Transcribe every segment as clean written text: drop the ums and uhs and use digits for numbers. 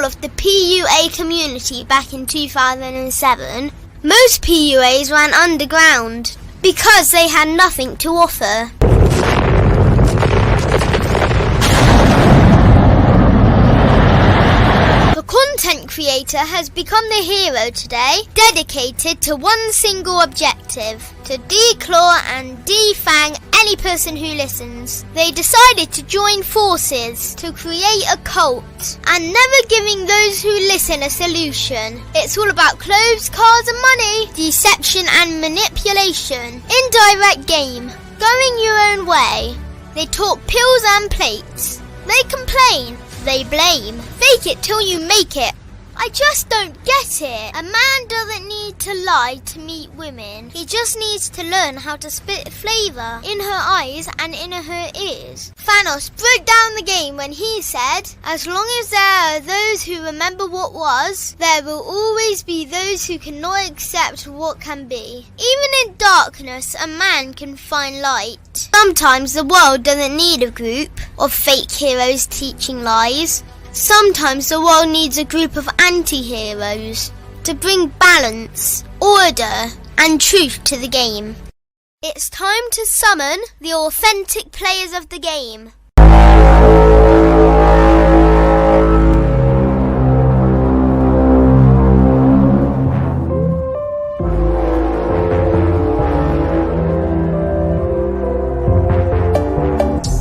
poll of the PUA community back in 2007, most PUAs ran underground because they had nothing to offer. The content creator has become the hero today, dedicated to one single objective: to declaw and defang any person who listens. They decided to join forces to create a cult, and never giving those who listen a solution. It's all about clothes, cars and money, deception and manipulation, indirect game, going your own way. They talk pills and plates. They complain. They blame. Fake it till you make it. I just don't get it. A man doesn't need to lie to meet women. He just needs to learn how to spit flavour in her eyes and in her ears. Thanos broke down the game when he said, as long as there are those who remember what was, there will always be those who cannot accept what can be. Even in darkness, a man can find light. Sometimes the world doesn't need a group of fake heroes teaching lies. Sometimes the world needs a group of anti-heroes to bring balance, order, and truth to the game. It's time to summon the authentic players of the game.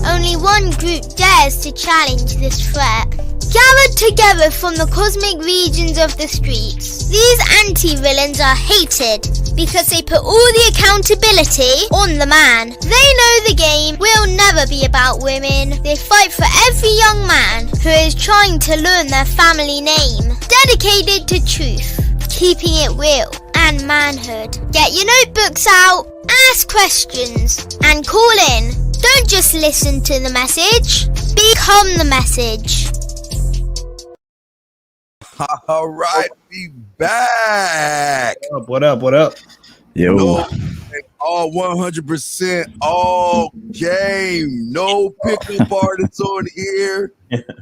Only one group dares to challenge this threat. Gathered together from the cosmic regions of the streets, these anti-villains are hated because they put all the accountability on the man. They know the game will never be about women. They fight for every young man who is trying to learn their family name. Dedicated to truth, keeping it real and manhood. Get your notebooks out, ask questions, and call in. Don't just listen to the message, become the message. All right, we back. What up? Yo. No, all 100%, all game. No pickup artists on here.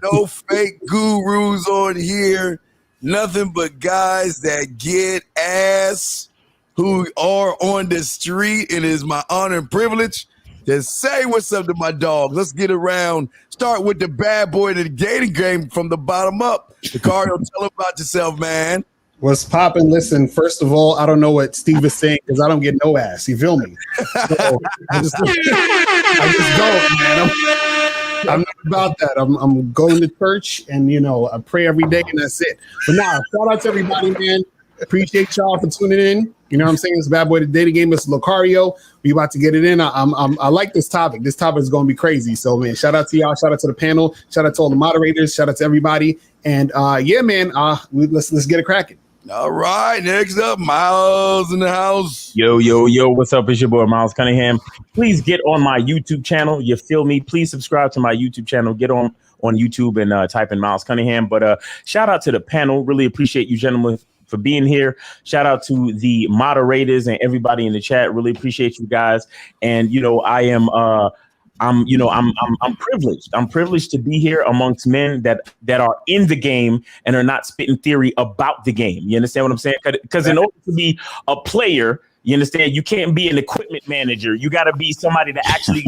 No fake gurus on here. Nothing but guys that get ass, who are on the street. It is my honor and privilege to say what's up to my dog. Let's get around. Start with the bad boy of the dating game from the bottom up. Ricardo, tell him about yourself, man. What's poppin'? Listen, first of all, I don't know what Steve is saying because I don't get no ass. You feel me? So I just go, man. I'm not about that. I'm going to church and, I pray every day and that's it. But shout out to everybody, man. Appreciate y'all for tuning in. You know what I'm saying? It's Bad Boy the Dating Game. It's Lucario. We about to get it in. I like this topic. This topic is going to be crazy. So, man, shout out to y'all. Shout out to the panel. Shout out to all the moderators. Shout out to everybody. And, yeah, man, let's get it cracking. All right. Next up, Miles in the house. Yo. What's up? It's your boy, Miles Cunningham. Please get on my YouTube channel. You feel me? Please subscribe to my YouTube channel. Get on YouTube and type in Miles Cunningham. But shout out to the panel. Really appreciate you gentlemen for being here. Shout out to the moderators and everybody in the chat. Really appreciate you guys. And I'm privileged. I'm privileged to be here amongst men that are in the game and are not spitting theory about the game. You understand what I'm saying? Because in order to be a player, you understand, you can't be an equipment manager. You got to be somebody that actually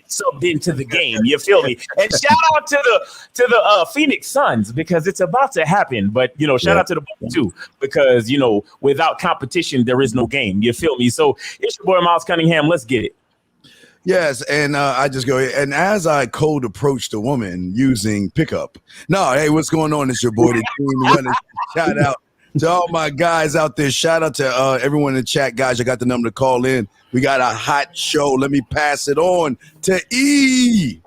subbed into the game. You feel me? And shout out to the Phoenix Suns because it's about to happen. But shout out to the Bucks too because without competition there is no game. You feel me? So it's your boy Miles Cunningham. Let's get it. Yes, and I just go, and as I cold approached a woman using pickup. No, hey, what's going on? It's your boy, the team. Shout out to all my guys out there. Shout out to everyone in the chat, guys. I got the number to call in. We got a hot show. Let me pass it on to E.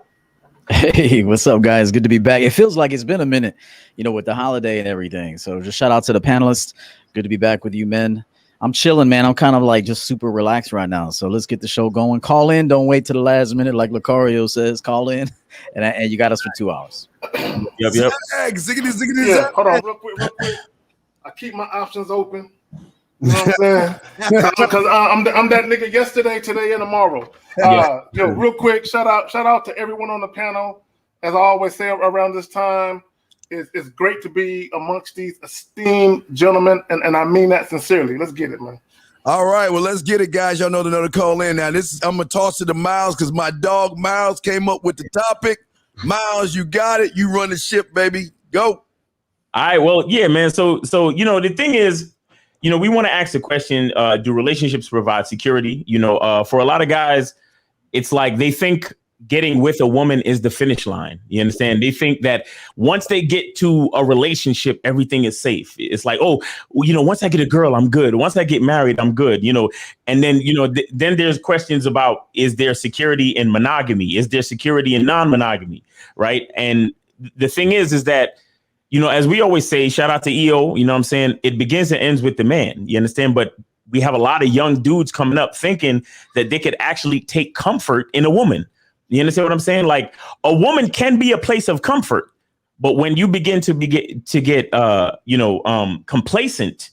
Hey, what's up, guys? Good to be back. It feels like it's been a minute, with the holiday and everything. So just shout out to the panelists. Good to be back with you, men. I'm chilling, man. I'm kind of like just super relaxed right now. So let's get the show going. Call in. Don't wait to the last minute. Like Lucario says, call in. And you got us for 2 hours. Yep. Ziggity. Yeah, hold on real quick. I keep my options open. You know what I'm saying? Because I'm that nigga yesterday, today, and tomorrow. Real quick, shout out to everyone on the panel. As I always say around this time, It's great to be amongst these esteemed gentlemen, and I mean that sincerely. Let's get it, man. All right, well, let's get it, guys. Y'all know to call in. Now, I'm going to toss it to Miles because my dog Miles came up with the topic. Miles, you got it. You run the ship, baby. Go. All right, well, yeah, man. So the thing is, we want to ask the question, do relationships provide security? For a lot of guys, it's like they think getting with a woman is the finish line. You understand? They think that once they get to a relationship, everything is safe. It's like, once I get a girl, I'm good. Once I get married, I'm good. And then, then there's questions about, is there security in monogamy? Is there security in non-monogamy? Right. And the thing is that, as we always say, shout out to EO, it begins and ends with the man. You understand? But we have a lot of young dudes coming up thinking that they could actually take comfort in a woman. You understand what I'm saying? Like, a woman can be a place of comfort, but when you begin to get complacent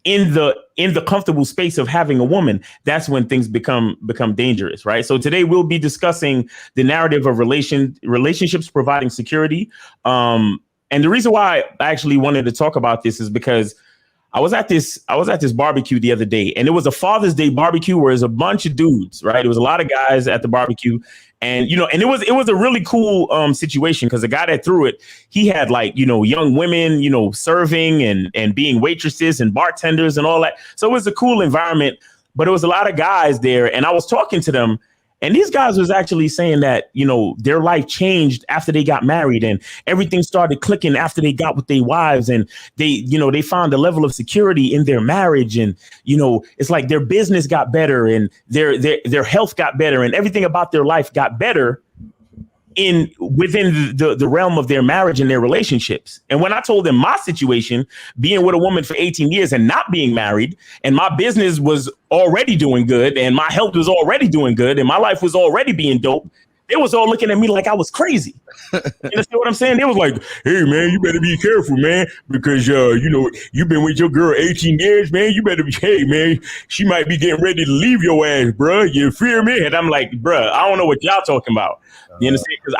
in the comfortable space of having a woman, that's when things become dangerous, right? So today we'll be discussing the narrative of relationships providing security. And the reason why I actually wanted to talk about this is because I was at this barbecue the other day, and it was a Father's Day barbecue where there's a bunch of dudes, right? It was a lot of guys at the barbecue, and and it was a really cool situation because the guy that threw it, he had young women, serving and being waitresses and bartenders and all that. So it was a cool environment, but it was a lot of guys there, and I was talking to them. And these guys was actually saying that, their life changed after they got married, and everything started clicking after they got with their wives, and they found a level of security in their marriage. And, it's like their business got better and their health got better and everything about their life got better within the realm of their marriage and their relationships. And when I told them my situation, being with a woman for 18 years and not being married, and my business was already doing good, and my health was already doing good, and my life was already being dope, they was all looking at me like I was crazy. You understand what I'm saying? They was like, hey, man, you better be careful, man, because, you've been with your girl 18 years, man. You better be, hey, man, she might be getting ready to leave your ass, bro. You fear me? And I'm like, bro, I don't know what y'all talking about. You understand? Because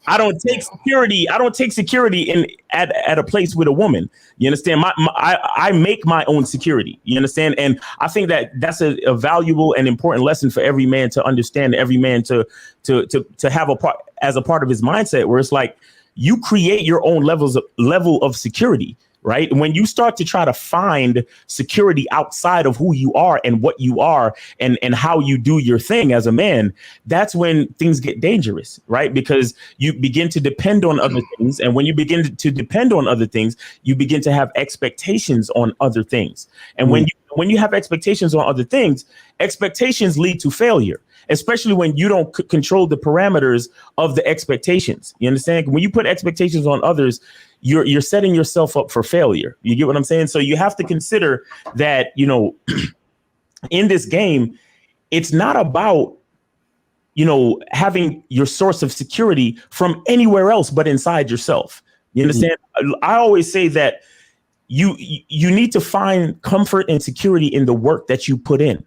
I don't take security. I don't take security at a place with a woman. You understand? I make my own security. You understand? And I think that that's a valuable and important lesson for every man to understand. Every man to have as a part of his mindset, where it's like you create your own level of security. Right. When you start to try to find security outside of who you are and what you are and how you do your thing as a man, that's when things get dangerous. Right. Because you begin to depend on other things. And when you begin to depend on other things, you begin to have expectations on other things. And when you have expectations on other things, expectations lead to failure, especially when you don't control the parameters of the expectations. You understand? When you put expectations on others, you're setting yourself up for failure. You get what I'm saying? So you have to consider that, in this game, it's not about, having your source of security from anywhere else but inside yourself. You understand? I always say that you need to find comfort and security in the work that you put in.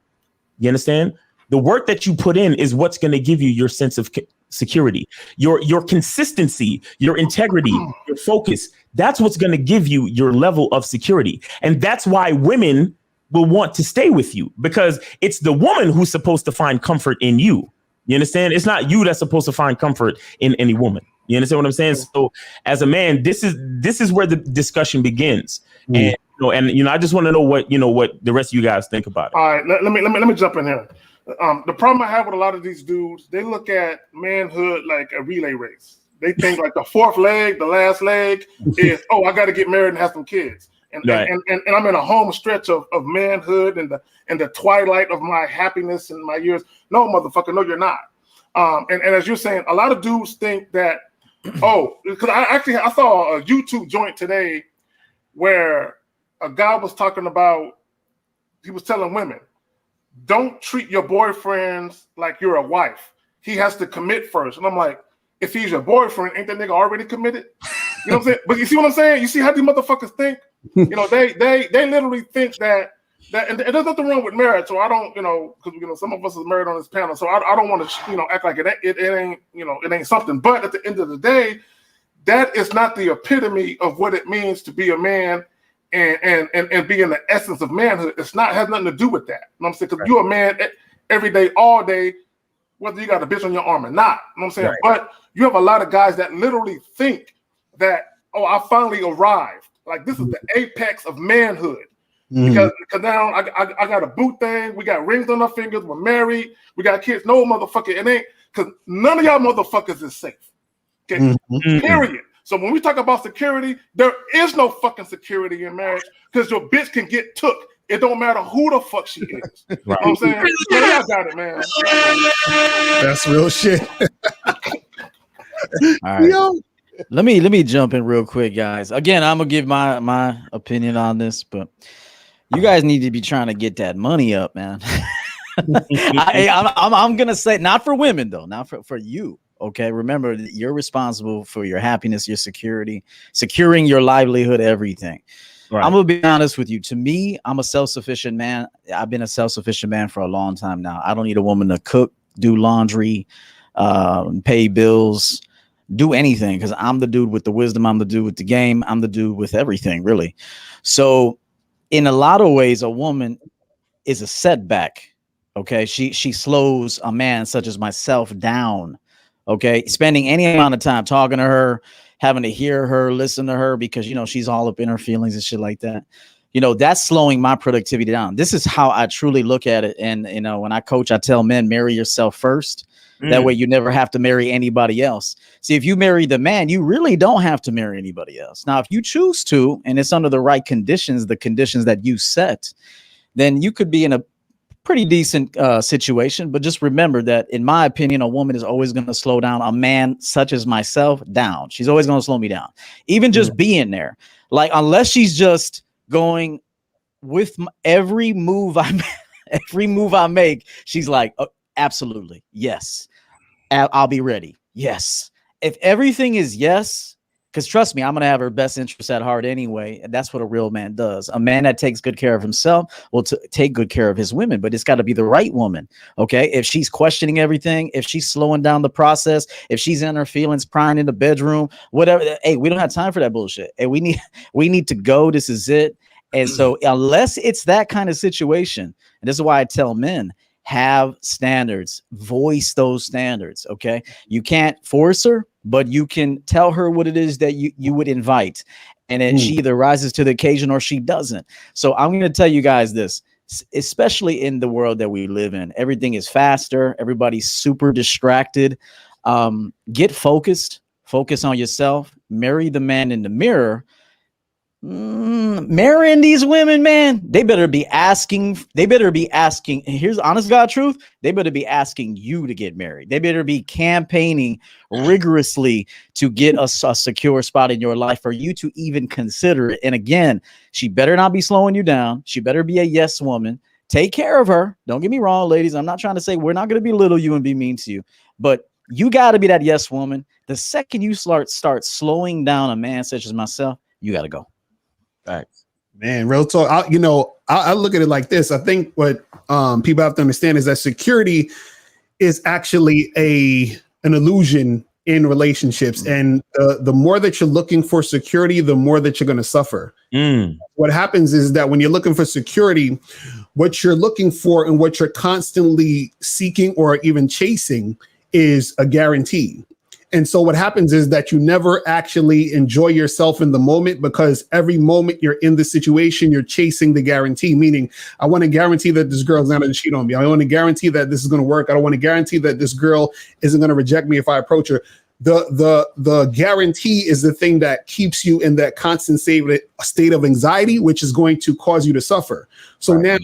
You understand? The work that you put in is what's going to give you your sense of security, your consistency, your integrity, your focus. That's what's going to give you your level of security. And that's why women will want to stay with you, because it's the woman who's supposed to find comfort in you. You understand? It's not you that's supposed to find comfort in any woman. You understand what I'm saying? So as a man, this is where the discussion begins. And I just want to know what the rest of you guys think about it. All right, let me jump in here. The problem I have with a lot of these dudes, they look at manhood like a relay race. They think like the fourth leg, the last leg is, I got to get married and have some kids. And, right. and I'm in a home stretch of manhood and the twilight of my happiness and my years. No, motherfucker, no, you're not. And as you're saying, a lot of dudes think that, because I saw a YouTube joint today where a guy was talking about, he was telling women, don't treat your boyfriends like you're a wife. He has to commit first. And I'm like, if he's your boyfriend, ain't that nigga already committed? You know what I'm saying? But you see what I'm saying? You see how these motherfuckers think? They literally think that and there's nothing wrong with marriage. So I don't, because some of us are married on this panel. So I don't want to, act like it ain't, it ain't something. But at the end of the day, that is not the epitome of what it means to be a man and be in the essence of manhood. It's not, has nothing to do with that. You know what I'm saying? Because you're a man every day, all day, whether you got a bitch on your arm or not. You know what I'm saying? Right. But you have a lot of guys that literally think that, oh, I finally arrived. Like, this is the apex of manhood. Because now I got a boot thing. We got rings on our fingers. We're married. We got kids. No, motherfucker, it ain't. Because none of y'all motherfuckers is safe. Okay, period. So when we talk about security, there is no fucking security in marriage because your bitch can get took. It don't matter who the fuck she is. Right. You know what I'm saying? Yeah, y'all got it, man. That's real shit. All right. Yo. Let me jump in real quick, guys. Again, I'm gonna give my opinion on this, but you guys need to be trying to get that money up, man. I'm gonna say, not for women though, not for you. Okay, remember, you're responsible for your happiness, your security, securing your livelihood, everything. Right. I'm gonna be honest with you. To me, I'm a self-sufficient man. I've been a self-sufficient man for a long time now. I don't need a woman to cook, do laundry, pay bills, do anything, because I'm the dude with the wisdom. I'm the dude with the game. I'm the dude with everything, really. So in a lot of ways, a woman is a setback. Okay, she slows a man such as myself down. Okay, spending any amount of time talking to her, having to hear her, listen to her, because, you know, she's all up in her feelings and shit like that. You know, that's slowing my productivity down. This is how I truly look at it. And, you know, when I coach, I tell men, marry yourself first. That way you never have to marry anybody else. See, if you marry the man, you really don't have to marry anybody else. Now, if you choose to, and it's under the right conditions, the conditions that you set, then you could be in a pretty decent situation. But just remember that, in my opinion, a woman is always going to slow down a man such as myself down. She's always going to slow me down, even just being there. Like, unless she's just going with every move I make, she's like, oh, absolutely, yes, I'll be ready. Yes. If everything is yes, because trust me, I'm going to have her best interest at heart anyway. And that's what a real man does. A man that takes good care of himself will take good care of his women, but it's got to be the right woman. Okay. If she's questioning everything, if she's slowing down the process, if she's in her feelings, crying in the bedroom, whatever. Hey, we don't have time for that bullshit. Hey, we need to go. This is it. And so unless it's that kind of situation, and this is why I tell men, have standards, voice those standards. Okay. You can't force her, but you can tell her what it is that you would invite. And then she either rises to the occasion or she doesn't. So I'm going to tell you guys this, especially in the world that we live in, everything is faster. Everybody's super distracted. Get focused, focus on yourself, marry the man in the mirror. Marrying these women, man, they better be asking, here's honest God truth, they better be asking you to get married. They better be campaigning rigorously to get a secure spot in your life for you to even consider it. And again, she better not be slowing you down. She better be a yes woman. Take care of her. Don't get me wrong, ladies. I'm not trying to say we're not going to belittle you and be mean to you, but you got to be that yes woman. The second you start slowing down a man such as myself, you got to go. Thanks, man. Real talk. I look at it like this. I think what people have to understand is that security is actually an illusion in relationships, and the more that you're looking for security, the more that you're going to suffer. What happens is that when you're looking for security, what you're looking for and what you're constantly seeking or even chasing is a guarantee. And so what happens is that you never actually enjoy yourself in the moment, because every moment you're in the situation, you're chasing the guarantee, meaning I want to guarantee that this girl's not going to cheat on me. I want to guarantee that this is going to work. I don't want to guarantee that this girl isn't going to reject me if I approach her. The guarantee is the thing that keeps you in that constant state of anxiety, which is going to cause you to suffer. So now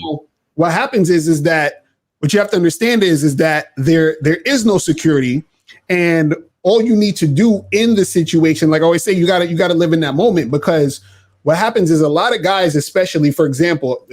what happens is that what you have to understand is that there is no security, and all you need to do in the situation, like I always say, you gotta live in that moment, because what happens is a lot of guys, especially, for example,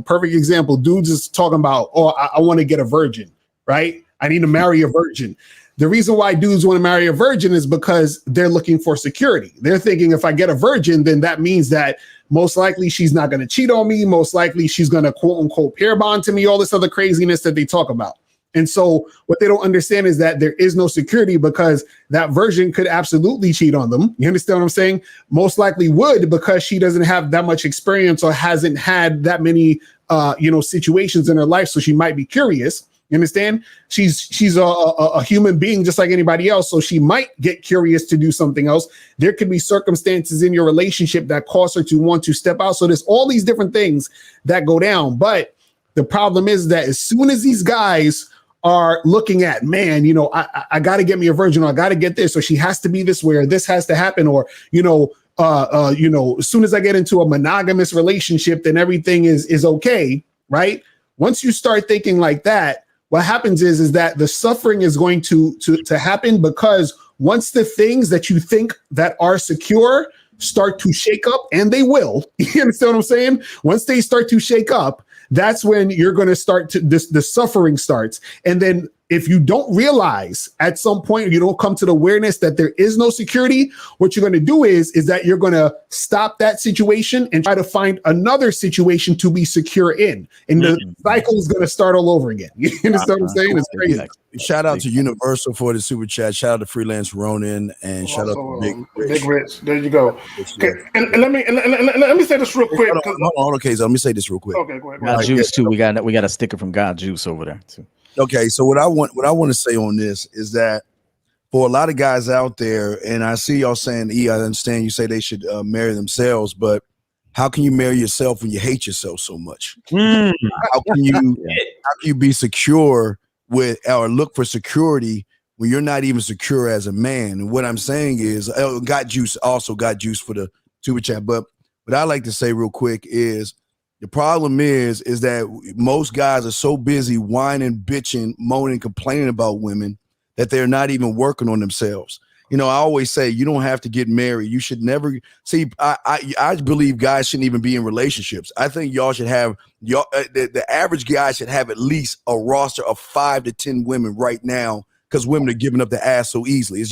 perfect example, dudes is talking about, oh, I want to get a virgin, right? I need to marry a virgin. The reason why dudes want to marry a virgin is because they're looking for security. They're thinking, if I get a virgin, then that means that most likely she's not going to cheat on me. Most likely she's going to quote unquote pair bond to me, all this other craziness that they talk about. And so what they don't understand is that there is no security because that version could absolutely cheat on them. You understand what I'm saying? Most likely would, because she doesn't have that much experience or hasn't had that many situations in her life. So she might be curious. You understand? She's a human being just like anybody else. So she might get curious to do something else. There could be circumstances in your relationship that cause her to want to step out. So there's all these different things that go down. But the problem is that as soon as these guys are looking at, man, I got to get me a virgin, or I got to get this, or she has to be this way, or this has to happen, or, as soon as I get into a monogamous relationship, then everything is okay, right? Once you start thinking like that, what happens is that the suffering is going to happen, because once the things that you think that are secure start to shake up, and they will, you understand what I'm saying? Once they start to shake up, that's when you're going to start to the suffering starts. And then if you don't realize at some point, you don't come to the awareness that there is no security, what you're going to do is that you're going to stop that situation and try to find another situation to be secure in. And the cycle is going to start all over again. You understand what I'm saying? It's crazy. Shout out to Universal for the super chat. Shout out to Freelance Ronin, and shout out to Big Rich. There you go. Okay, and let me say this real quick. Hold on, okay. So let me say this real quick. Okay, go ahead. God Juice too. We got a sticker from God Juice over there too. Okay, so what I want to say on this is that for a lot of guys out there, and I see y'all saying, I understand you say they should marry themselves, but how can you marry yourself when you hate yourself so much? How can you be secure with, or look for security when you're not even secure as a man? And what I'm saying is, got juice for the super chat, but what I like to say real quick is, the problem is that most guys are so busy whining, bitching, moaning, complaining about women that they're not even working on themselves. I always say you don't have to get married. You should never see. I believe guys shouldn't even be in relationships. I think y'all should have the average guy should have at least a roster of 5 to 10 women right now, because women are giving up the ass so easily. It's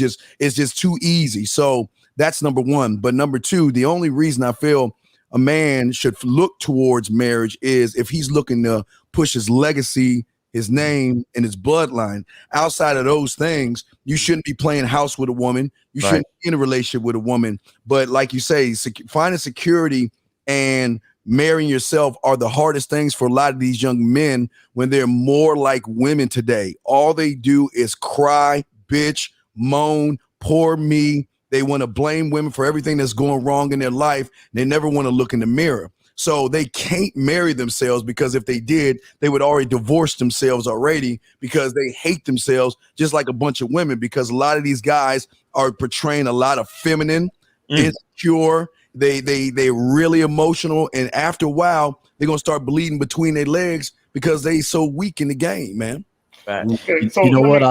just too easy. So that's number one. But number two, the only reason I feel a man should look towards marriage is if he's looking to push his legacy, his name, and his bloodline. Outside of those things, you shouldn't be playing house with a woman. You shouldn't be in a relationship with a woman. But like you say, finding security and marrying yourself are the hardest things for a lot of these young men when they're more like women today. All they do is cry, bitch, moan, poor me. They want to blame women for everything that's going wrong in their life. They never want to look in the mirror. So they can't marry themselves, because if they did, they would already divorce themselves already, because they hate themselves just like a bunch of women, because a lot of these guys are portraying a lot of feminine, insecure. They're really emotional. And after a while, they're going to start bleeding between their legs because they so weak in the game, man. Okay, so you know what?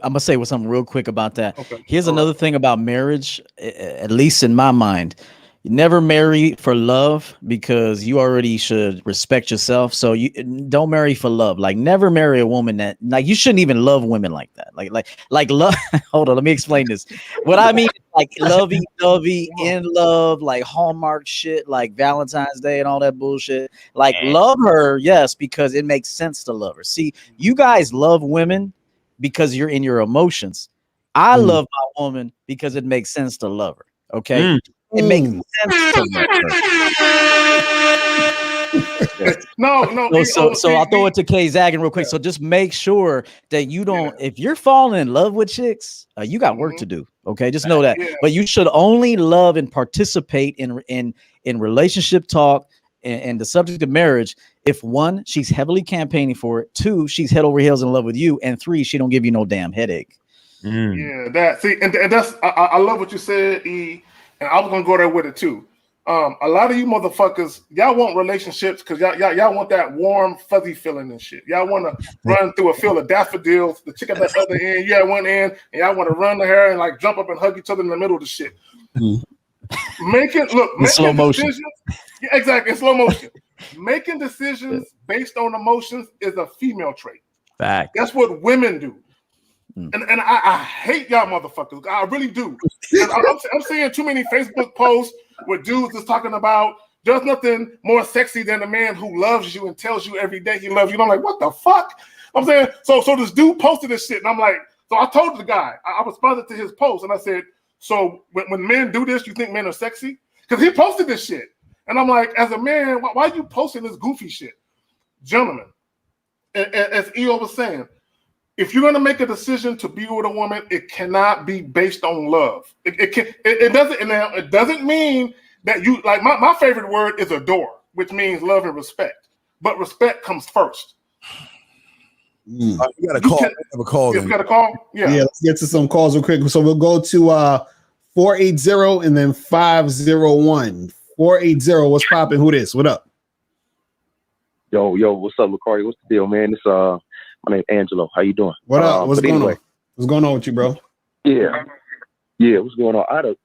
I'm gonna say something real quick about that. Okay. Here's another thing about marriage, at least in my mind. You never marry for love, because you already should respect yourself. So you don't marry for love. Like, never marry a woman that, like, you shouldn't even love women like that. Like love. Hold on, let me explain this. What I mean, like lovey, in love, like Hallmark shit, like Valentine's Day and all that bullshit. Like, love her, yes, because it makes sense to love her. See, you guys love women because you're in your emotions. I love my woman because it makes sense to love her. Okay. It makes sense to love her. No. So I'll throw it to Kay Zaggin real quick. So just make sure that you don't, if you're falling in love with chicks, you got work to do. Okay. Just know that. But you should only love and participate in relationship talk and the subject of marriage if, 1, she's heavily campaigning for it, 2, she's head over heels in love with you, and 3, she don't give you no damn headache. Yeah, that's I love what you said, E, and I was gonna go there with it too. A lot of you motherfuckers, y'all want relationships because y'all want that warm, fuzzy feeling and shit. Y'all want to run through a field of daffodils, the chick at the other end, you at one end, and y'all want to run to her and like jump up and hug each other in the middle of the shit. Making slow motion. Yeah, exactly, in slow motion. Making decisions based on emotions is a female trait. Fact. That's what women do. And I hate y'all motherfuckers. I really do. I'm seeing too many Facebook posts with dudes that's talking about there's nothing more sexy than a man who loves you and tells you every day he loves you. And I'm like, what the fuck? I'm saying, so this dude posted this shit, and I'm like, so I told the guy, I responded to his post, and I said, so when men do this, you think men are sexy? Because he posted this shit, and I'm like, as a man, why are you posting this goofy shit, gentlemen? As EO was saying, if you're gonna make a decision to be with a woman, it cannot be based on love. It doesn't mean that you like. My favorite word is adore, which means love and respect. But respect comes first. You got a call. Have a call. You got a call. Yeah. Let's get to some calls real quick. So we'll go to 480 and then 501. 480. What's popping? Who this? What up? Yo, what's up, Lacardi? What's the deal, man? It's my name's Angelo. How you doing? What up? What's going on? What's going on with you, bro? Yeah. What's going on? I had a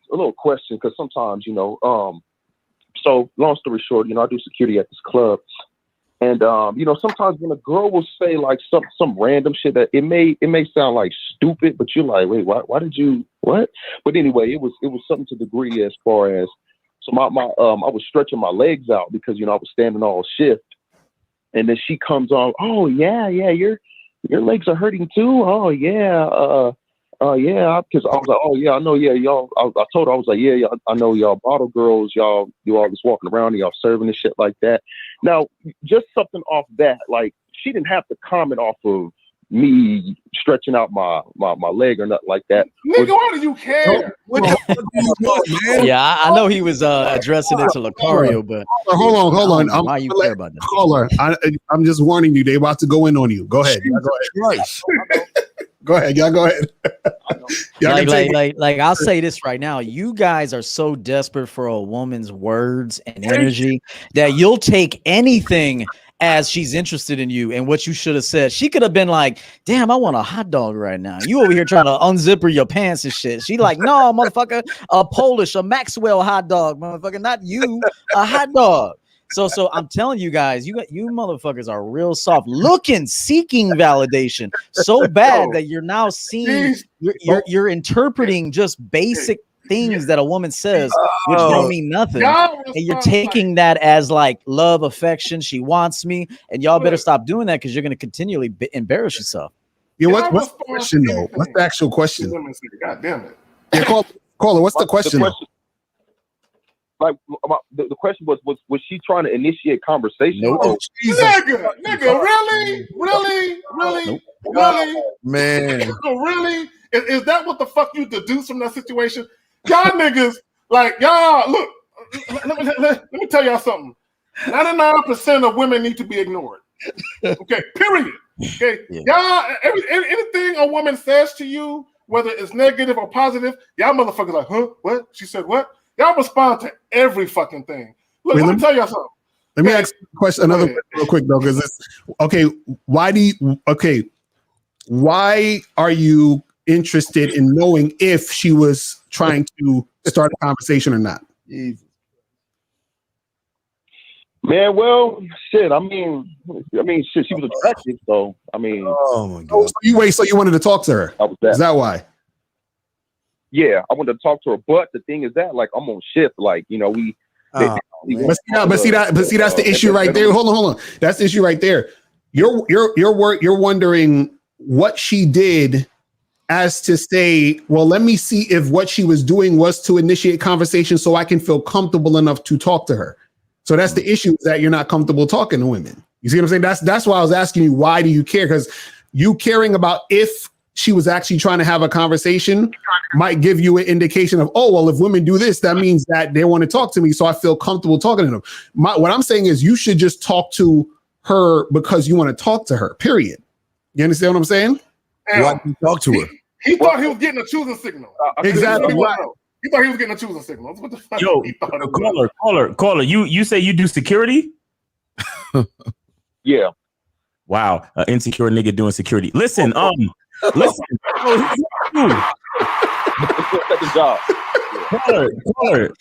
little question because sometimes, so long story short, I do security at this club, and sometimes when a girl will say like some random shit that it may sound like stupid, but you're like, wait, why did you what? But anyway, it was something to the degree as far as so I was stretching my legs out because I was standing all shift, and then she comes on, oh yeah, your legs are hurting too. Oh yeah, because I was like, oh yeah, I know, yeah, y'all. I told her I was like, yeah, I know y'all bottle girls, y'all do all this walking around, and y'all serving and shit like that. Now, just something off that, like she didn't have to comment off of me stretching out my leg or nothing like that. Nigga, why do you care? What the fuck do you want, man? Yeah, I know he was addressing it to Lucario, but Hold on. Why you care about that? Caller, I'm just warning you. They about to go in on you. Go ahead. Go ahead. Y'all go ahead. Like I'll say this right now. You guys are so desperate for a woman's words and energy that you'll take anything as she's interested in you and what you should have said. She could have been like, damn, I want a hot dog right now. You over here trying to unzipper your pants and shit. She like, no, motherfucker, a Polish, a Maxwell hot dog, motherfucker, not you, a hot dog. So I'm telling you guys, you motherfuckers are real soft, seeking validation so bad that you're now seeing, you're interpreting just basic things that a woman says, which don't mean nothing, and you're taking that as like love, affection. She wants me, and y'all better stop doing that because you're going to continually embarrass yourself. Yeah, what's the question though? What's the actual question? God damn it! Yeah, caller, what's the question? Like the question was she trying to initiate conversation? Nope. Oh, nigga, really, Nope. Man, really? Is that what the fuck you deduce from that situation? Y'all niggas, like y'all, look. Let me tell y'all something. 99% of women need to be ignored. Okay, period. Okay, y'all. Anything a woman says to you, whether it's negative or positive, y'all motherfuckers like, huh? What? She said what? Y'all respond to every fucking thing. Look, let me tell y'all something. Let me ask a question, another question real quick though, because it's okay. Why are you interested in knowing if she was trying to start a conversation or not? Man, well, shit. I mean, shit. She was attractive, so I mean. Oh my god. So you wanted to talk to her? Is that why? Yeah, I wanted to talk to her, but the thing is that, like, I'm on shift. Like, we. But see, that's the issue right there. Hold on. That's the issue right there. You're wondering what she did as to say, well, let me see if what she was doing was to initiate conversation so I can feel comfortable enough to talk to her. So that's the issue, is that you're not comfortable talking to women. You see what I'm saying? That's why I was asking you, why do you care? Because you caring about if she was actually trying to have a conversation might give you an indication of, oh, well, if women do this, that means that they want to talk to me, so I feel comfortable talking to them. What I'm saying is you should just talk to her because you want to talk to her, period. You understand what I'm saying? Why do you talk to her? He thought he was getting a choosing signal. Exactly. He thought he was getting a choosing signal. What the fuck? Yo, caller, you say you do security? Yeah. Wow, insecure nigga doing security. Listen. Listen. Second job. Caller.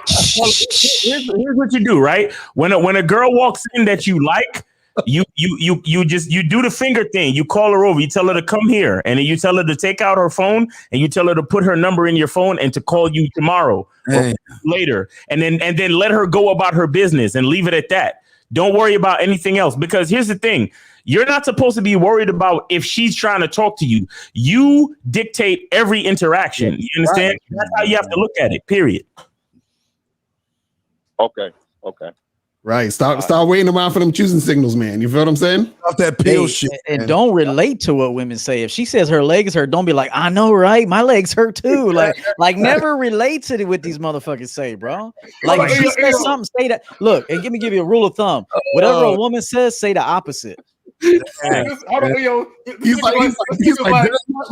Here's what you do, right? When a girl walks in that you like, you do the finger thing. You call her over. You tell her to come here, and then you tell her to take out her phone, and you tell her to put her number in your phone and to call you tomorrow or later, and then let her go about her business and leave it at that. Don't worry about anything else, because here's the thing. You're not supposed to be worried about if she's trying to talk to you. You dictate every interaction. You understand? Right. That's how you have to look at it, period. Okay. Right. Stop waiting around for them choosing signals, man. You feel what I'm saying? Off that pill shit. And man. don't relate to what women say. If she says her legs hurt, don't be like, I know, right? My legs hurt too. Like never relate to what these motherfuckers say, bro. Like if she says something, say that. Look, and give you a rule of thumb. Whatever a woman says, say the opposite. He's like,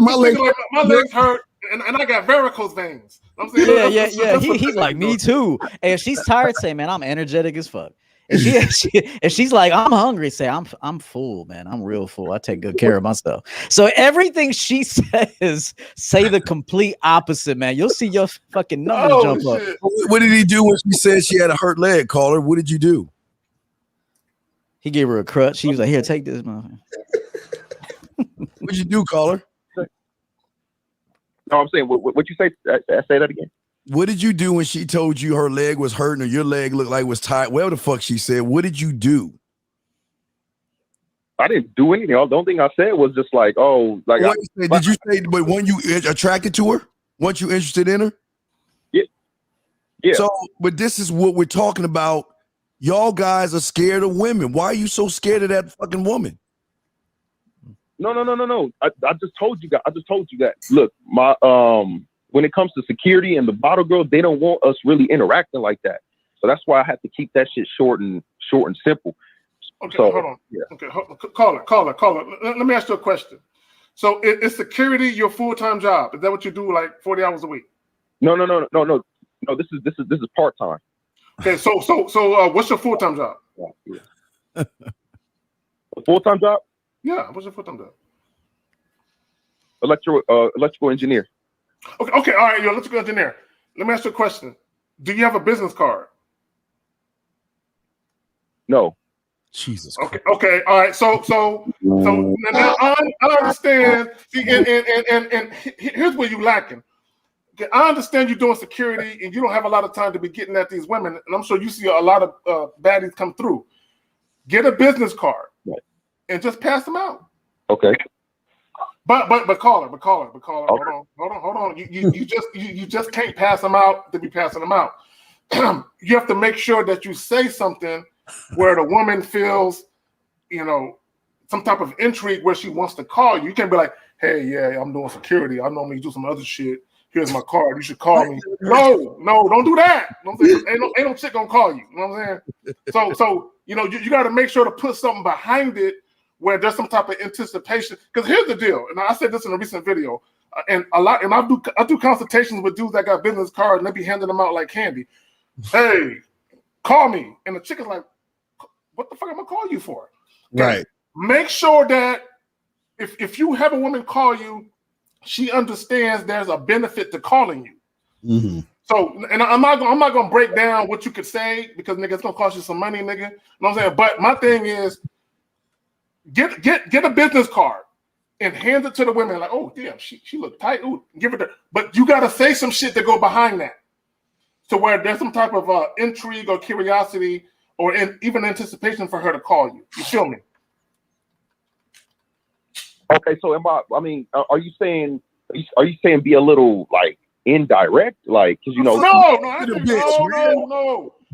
my legs hurt, and I got varicose veins. I'm saying, yeah. He's like, me too. And if she's tired, say, man, I'm energetic as fuck. If she's like, I'm hungry, say, I'm full, man. I'm real full. I take good care of myself. So everything she says, say the complete opposite, man. You'll see your fucking numbers jump up. What did he do when she said she had a hurt leg, caller? What did you do? He gave her a crutch. She was like, here, take this, motherfucker. What'd you do, caller? No, I'm saying, what you say? Say that again. What did you do when she told you her leg was hurting or your leg looked like it was tight? Whatever the fuck she said, what did you do? I didn't do anything. The only thing I said was just like, oh, like. Did you say, but when you attracted to her? Once you interested in her? Yeah. So, but this is what we're talking about. Y'all guys are scared of women. Why are you so scared of that fucking woman? No. I just told you guys. I just told you that. Look, my when it comes to security and the bottle girl, they don't want us really interacting like that. So that's why I have to keep that shit short and simple. Okay, so, hold on. Yeah. Okay, caller. Let me ask you a question. So is security your full-time job? Is that what you do, like 40 hours a week? No. This is part-time. Okay, so what's your full-time job? A full-time job? Yeah, what's your full-time job? Electrical engineer. Okay, all right, you're an electrical engineer. Let me ask you a question. Do you have a business card? No. Jesus. Okay, all right. So now I understand. See, and here's where you lacking. Okay, I understand you're doing security and you don't have a lot of time to be getting at these women, and I'm sure you see a lot of baddies come through. Get a business card, right, and just pass them out. Okay. But caller. Okay. Hold on. You just can't pass them out to be passing them out. You have to make sure that you say something where the woman feels, some type of intrigue where she wants to call you. You can't be like, hey, yeah, I'm doing security. I normally do some other shit. Here's my card. You should call me. No, don't do that. You know what I'm saying? Ain't no chick gonna call you. You know what I'm saying? So you got to make sure to put something behind it where there's some type of anticipation. Because here's the deal, and I said this in a recent video, and I do consultations with dudes that got business cards, and they be handing them out like candy. Hey, call me, and the chick is like, "What the fuck am I gonna call you for?" Okay? Right. Make sure that if you have a woman call you, she understands there's a benefit to calling you. Mm-hmm. So, and I'm not gonna break down what you could say because nigga, it's gonna cost you some money, nigga. You know what I'm saying? But my thing is, get a business card and hand it to the women. Like, oh damn, she look tight. Ooh, give it to her. But you gotta say some shit to go behind that, to where there's some type of intrigue or curiosity or even anticipation for her to call you. You feel me? Okay, so are you saying be a little like indirect, like because No.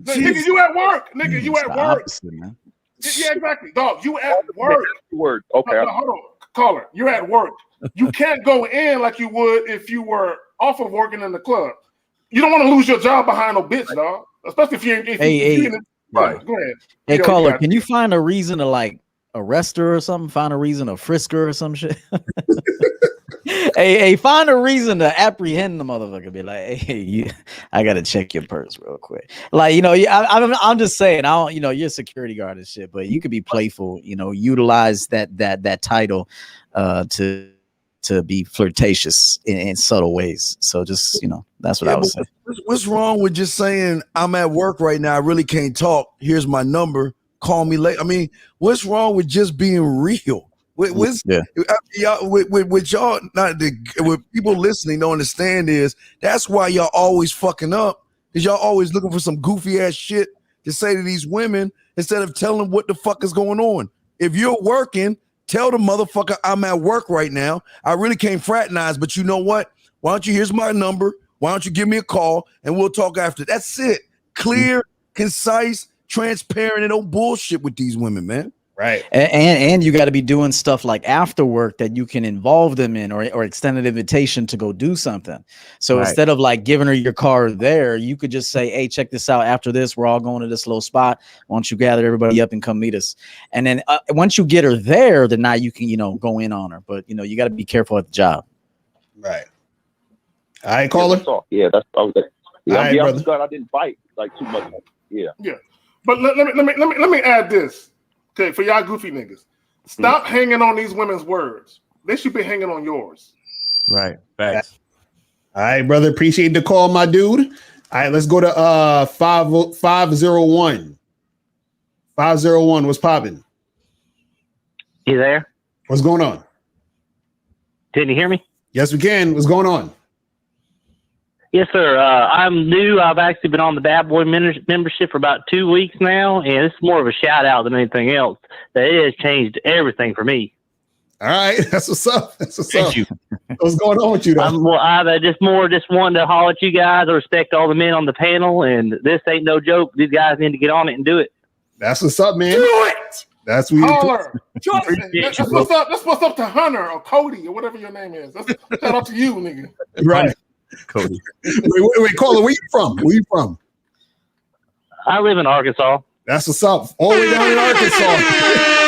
Nigga, you at work. Nigga, you at work. Opposite, man. Yeah, exactly, dog. You at work. Word. Okay. No, hold on, caller. You're at work. You can't go in like you would if you were off of working in the club. You don't want to lose your job behind no bitch, dog. Especially if you're in. Right. Go ahead. Hey, caller, can you find a reason to like arrest her or something? Find a reason to frisk her or some shit. Hey, find a reason to apprehend the motherfucker. Be like, hey, I gotta check your purse real quick. Like, I'm just saying, I don't, you're a security guard and shit, but you could be playful. Utilize that title to be flirtatious in subtle ways. So just, that's what I was saying. What's wrong with just saying I'm at work right now? I really can't talk. Here's my number. Call me later. I mean, what's wrong with just being real? With y'all, with people listening don't understand is that's why y'all always fucking up, because y'all always looking for some goofy ass shit to say to these women instead of telling them what the fuck is going on. If you're working, tell the motherfucker I'm at work right now. I really can't fraternize, but you know what? Why don't you, here's my number. Why don't you give me a call and we'll talk after. That's it. Clear, concise, transparent, and no bullshit with these women, man. Right. And you got to be doing stuff like after work that you can involve them in, or extend an invitation to go do something. So instead of like giving her your car there, you could just say, hey, check this out. After this, we're all going to this little spot. Why don't you gather everybody up and come meet us? And then once you get her there, then now you can, go in on her. But, you got to be careful at the job. Right. All right, caller. Yeah, that's okay. Yeah, All right, I'm glad I didn't bite like too much. Yeah. Yeah. But let me add this. Okay, for y'all goofy niggas. Stop hanging on these women's words. They should be hanging on yours. Right. Facts. All right, brother. Appreciate the call, my dude. All right, let's go to 501. 501, what's popping? You there? What's going on? Can you hear me? Yes, we can. What's going on? Yes, sir. I'm new. I've actually been on the Bad Boy membership for about 2 weeks now, and it's more of a shout out than anything else. That it has changed everything for me. All right, that's what's up. That's what's up. Thank you. What's going on with you, though? I've just wanted to holler at you guys. I respect all the men on the panel, and this ain't no joke. These guys need to get on it and do it. That's what's up, man. Do it. That's what Caller. That's what's up to Hunter or Cody or whatever your name is. Shout out to you, nigga. Right. Cody. Wait, caller, where you from? Where you from? I live in Arkansas. That's what's up. All the way down in Arkansas.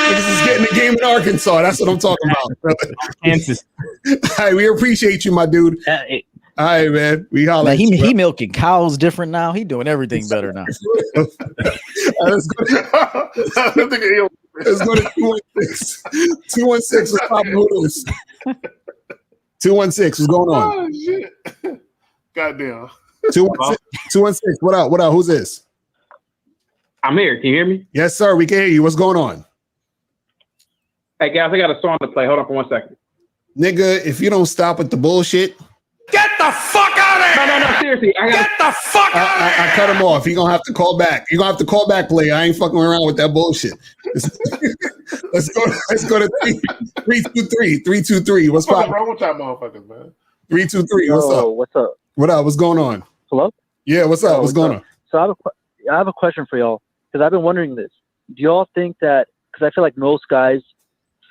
Niggas is getting the game in Arkansas. That's what I'm talking about, brother. Kansas. All right, we appreciate you, my dude. All right, man. We holla. Man, he milking cows different now. He doing everything better now. All right, let's go to 216. 216, what's popping with us? 216, what's going on? Oh, shit. Goddamn. 216, what up? What up? Who's this? I'm here. Can you hear me? Yes, sir. We can hear you. What's going on? Hey, guys, I got a song to play. Hold on for 1 second. Nigga, if you don't stop with the bullshit. Get the fuck out of here! No, seriously. Get the fuck out of here! I cut him off. You're going to have to call back. You're going to have to call back, player. I ain't fucking around with that bullshit. Let's go to 323. 323. What's wrong with that motherfuckers, man? 323. What's up? What's up? What up? What's going on? Hello? Yeah, what's up? What's going on? So I have a question for y'all, because I've been wondering this. Do y'all think that, because I feel like most guys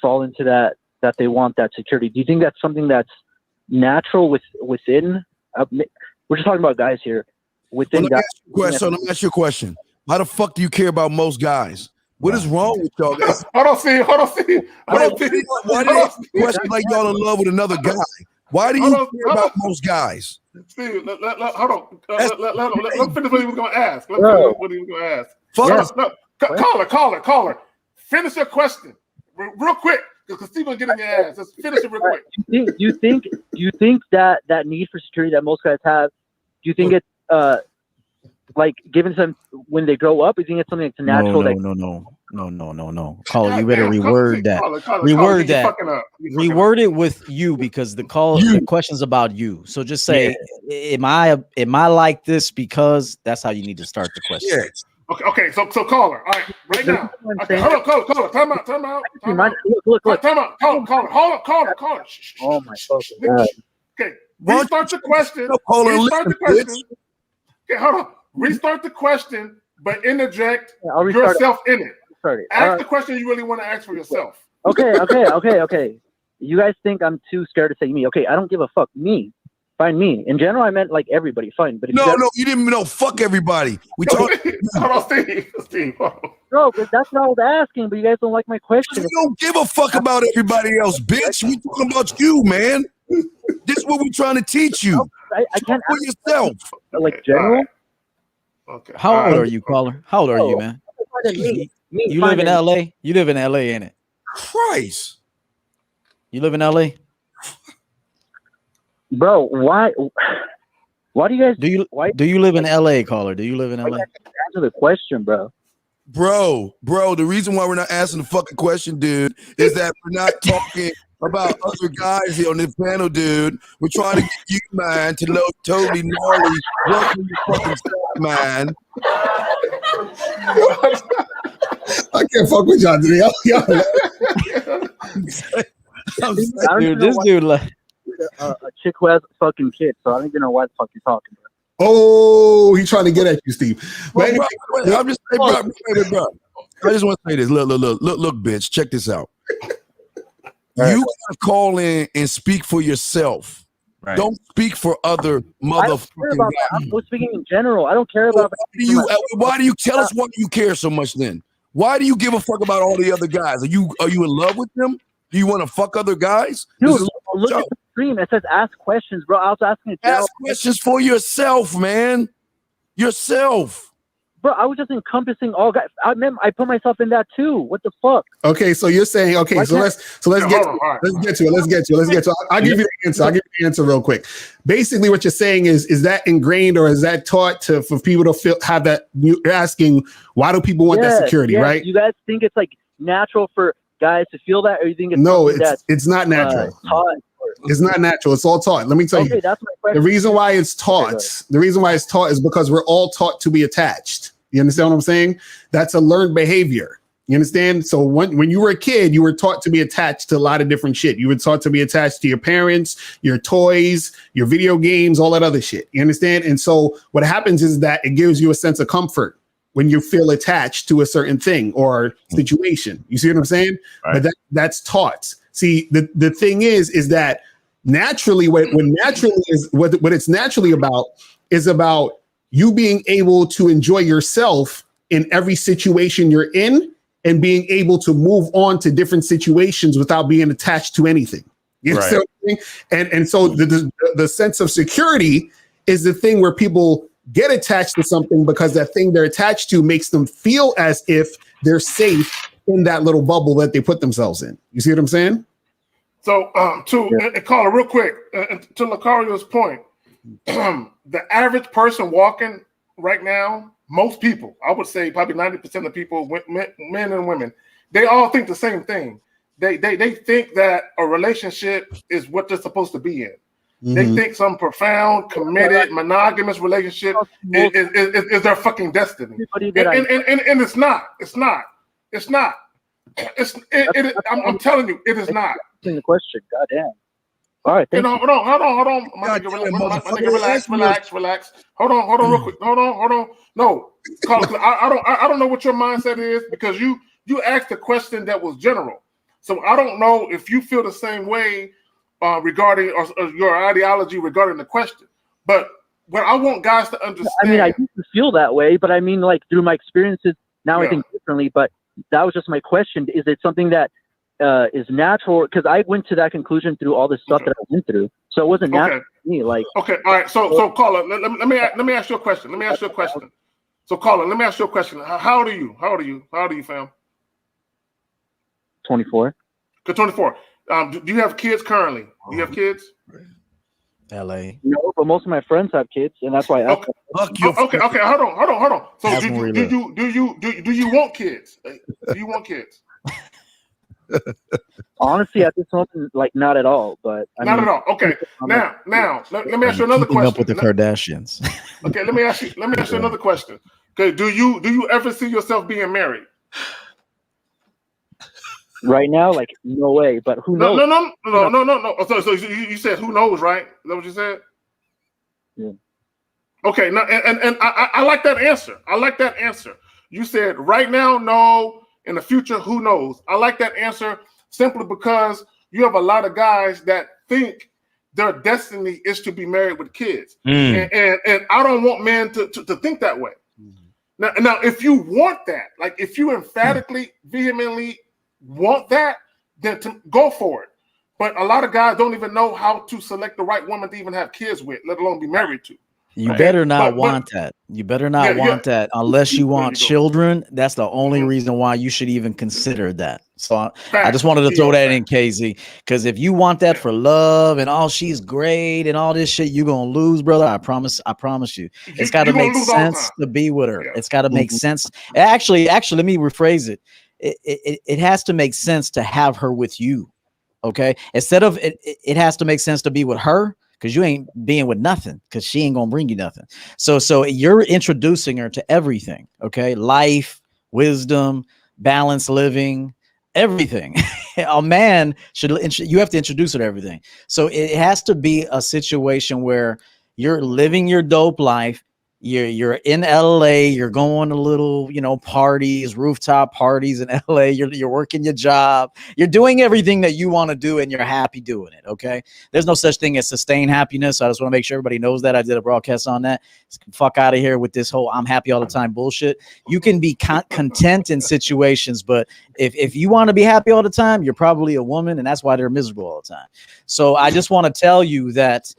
fall into that they want that security. Do you think that's something that's natural within? We're just talking about guys here. Within let me ask you a question. How the fuck do you care about most guys? What is wrong with y'all guys? Hold on, see. Why do you question like y'all in love with another guy? Why do you care about most guys? Steve, hold on. Let finish what he was going to ask. Caller. Finish your question real quick, because Steve gonna get in your ass. Let's finish it real quick. Do you think that need for security that most guys have? Do you think it's like given to them when they grow up? Do you think it's something that's natural? No. Caller, you better reword that. Reword that. Reword it with you, because the question's about you. So just say, am I like this? Because that's how you need to start the question. Yeah. Okay. So caller. All right, right now. Okay, hold on, caller. Time out. Look. Time out. Caller. Oh my fucking God. Okay. Restart the question. Okay, hold on. Restart the question, but interject yourself in it. Ask the question you really want to ask for yourself. Okay. You guys think I'm too scared to say me? Okay, I don't give a fuck. Me. Fine, me. In general, I meant like everybody. Fine, but if you didn't know. Fuck everybody. We talk. Steve. Bro, but that's not what I'm asking. But you guys don't like my question. We don't give a fuck about everybody else, bitch. We talking about you, man. This is what we trying to teach you. I can't for yourself. Like general. Okay. How old are you, caller? How old are you, man? You live in LA? You live in LA, ain't it? Christ. You live in LA? Bro, why do you guys do you live in LA, caller? Do you live in LA? Answer the question, bro. Bro, the reason why we're not asking the fucking question, dude, is that we're not talking about other guys here on this panel, dude. We're trying to get you, man, to look totally gnarly. Welcome your fucking stuff, man. I can't fuck with y'all today. Dude, this dude like a chick who has a fucking kid, so I don't even know why the fuck you're talking about. Oh, he's trying to get at you, Steve. But anyway, I'm just saying, bro. I just want to say this. Look, bitch. Check this out. You gotta call in and speak for yourself. Right. Don't speak for other motherfucking guys. I'm speaking in general. I don't care about. Why do you tell us? Why do you care so much then? Why do you give a fuck about all the other guys? Are you in love with them? Do you want to fuck other guys? Dude, look at the stream. It says ask questions, bro. I was asking. Ask questions for yourself, man. Yourself. Bro, I was just encompassing all guys. I put myself in that too. What the fuck? Okay, so you're saying let's get to it. I'll give you the answer. I'll give you the answer real quick. Basically, what you're saying is that ingrained or is that taught for people to have that? You're asking why do people want that security, right? You guys think it's like natural for guys to feel that, or you think it's it's not natural. Taught? It's not natural. It's all taught. Let me tell you. That's my question. The reason why it's taught is because we're all taught to be attached. You understand what I'm saying? That's a learned behavior. You understand? So when you were a kid, you were taught to be attached to a lot of different shit. You were taught to be attached to your parents, your toys, your video games, all that other shit. You understand? And so what happens is that it gives you a sense of comfort when you feel attached to a certain thing or situation. You see what I'm saying? Right. But that's taught. See, the thing is that naturally, what it's naturally about is about you being able to enjoy yourself in every situation you're in and being able to move on to different situations without being attached to anything. You know what I'm saying? And so the sense of security is the thing where people get attached to something because that thing they're attached to makes them feel as if they're safe in that little bubble that they put themselves in. You see what I'm saying? So and Carla, real quick, to Lucario's point, the average person walking right now, most people, I would say probably 90% of people, men and women, they all think the same thing. They think that a relationship is what they're supposed to be in. Mm-hmm. They think some profound, committed, monogamous relationship is their fucking destiny. And it's not. It's not. It's not. I'm telling you, it is not. The question, goddamn. All right, hold on. My nigga, relax. Hold on, real quick. Hold on. No, Carlos, I don't know what your mindset is because you asked a question that was general. So I don't know if you feel the same way regarding or your ideology regarding the question. But what I want guys to understand. I mean, I used to feel that way, but I mean, like through my experiences, now I think differently. But that was just my question. Is it something that is natural? Because I went to that conclusion through all the stuff that I went through, so it wasn't natural to me. Like, all right. So Carla, let me ask you a question. So Carla, let me ask you a question. How old are you? How old are you, fam? 24. Good, 24. Do you have kids currently? Do you have kids? LA. No, but most of my friends have kids, and that's why. Okay. Hold on. So do you want kids? Do you want kids? Honestly, at this moment, like not at all. But not at all. Okay. Now, let me ask you another question. Up with the Kardashians. Okay. Let me ask you another question. Okay. Do you ever see yourself being married? Right now, like no way. But who knows? No. So you said who knows, right? Is that what you said? Yeah. Okay. Now, and I like that answer. You said right now, no. In the future, who knows? I like that answer simply because you have a lot of guys that think their destiny is to be married with kids. And I don't want men to think that way. Now, if you want that, like if you emphatically, vehemently want that, then to go for it. But a lot of guys don't even know how to select the right woman to even have kids with, let alone be married to. You better not want that. You better not want that unless you want children. That's the only reason why you should even consider that. So I just wanted to throw that in, KZ, because if you want that for love and she's great and all this shit, you're gonna lose, brother. I promise you. It's got to make sense to be with her. It's got to make sense. Actually, let me rephrase it. It has to make sense to have her with you. Okay, instead of it has to make sense to be with her. Because you ain't being with nothing, because she ain't gonna bring you nothing. So you're introducing her to everything, okay? Life, wisdom, balanced living, everything. A man you have to introduce her to everything. So it has to be a situation where you're living your dope life. You're in LA, you're going to little, parties, rooftop parties in LA, you're working your job, you're doing everything that you want to do and you're happy doing it. Okay. There's no such thing as sustained happiness. So I just want to make sure everybody knows that. I did a broadcast on that. Fuck out of here with this whole I'm happy all the time bullshit. You can be content in situations, but if you want to be happy all the time, you're probably a woman, and that's why they're miserable all the time. So I just want to tell you that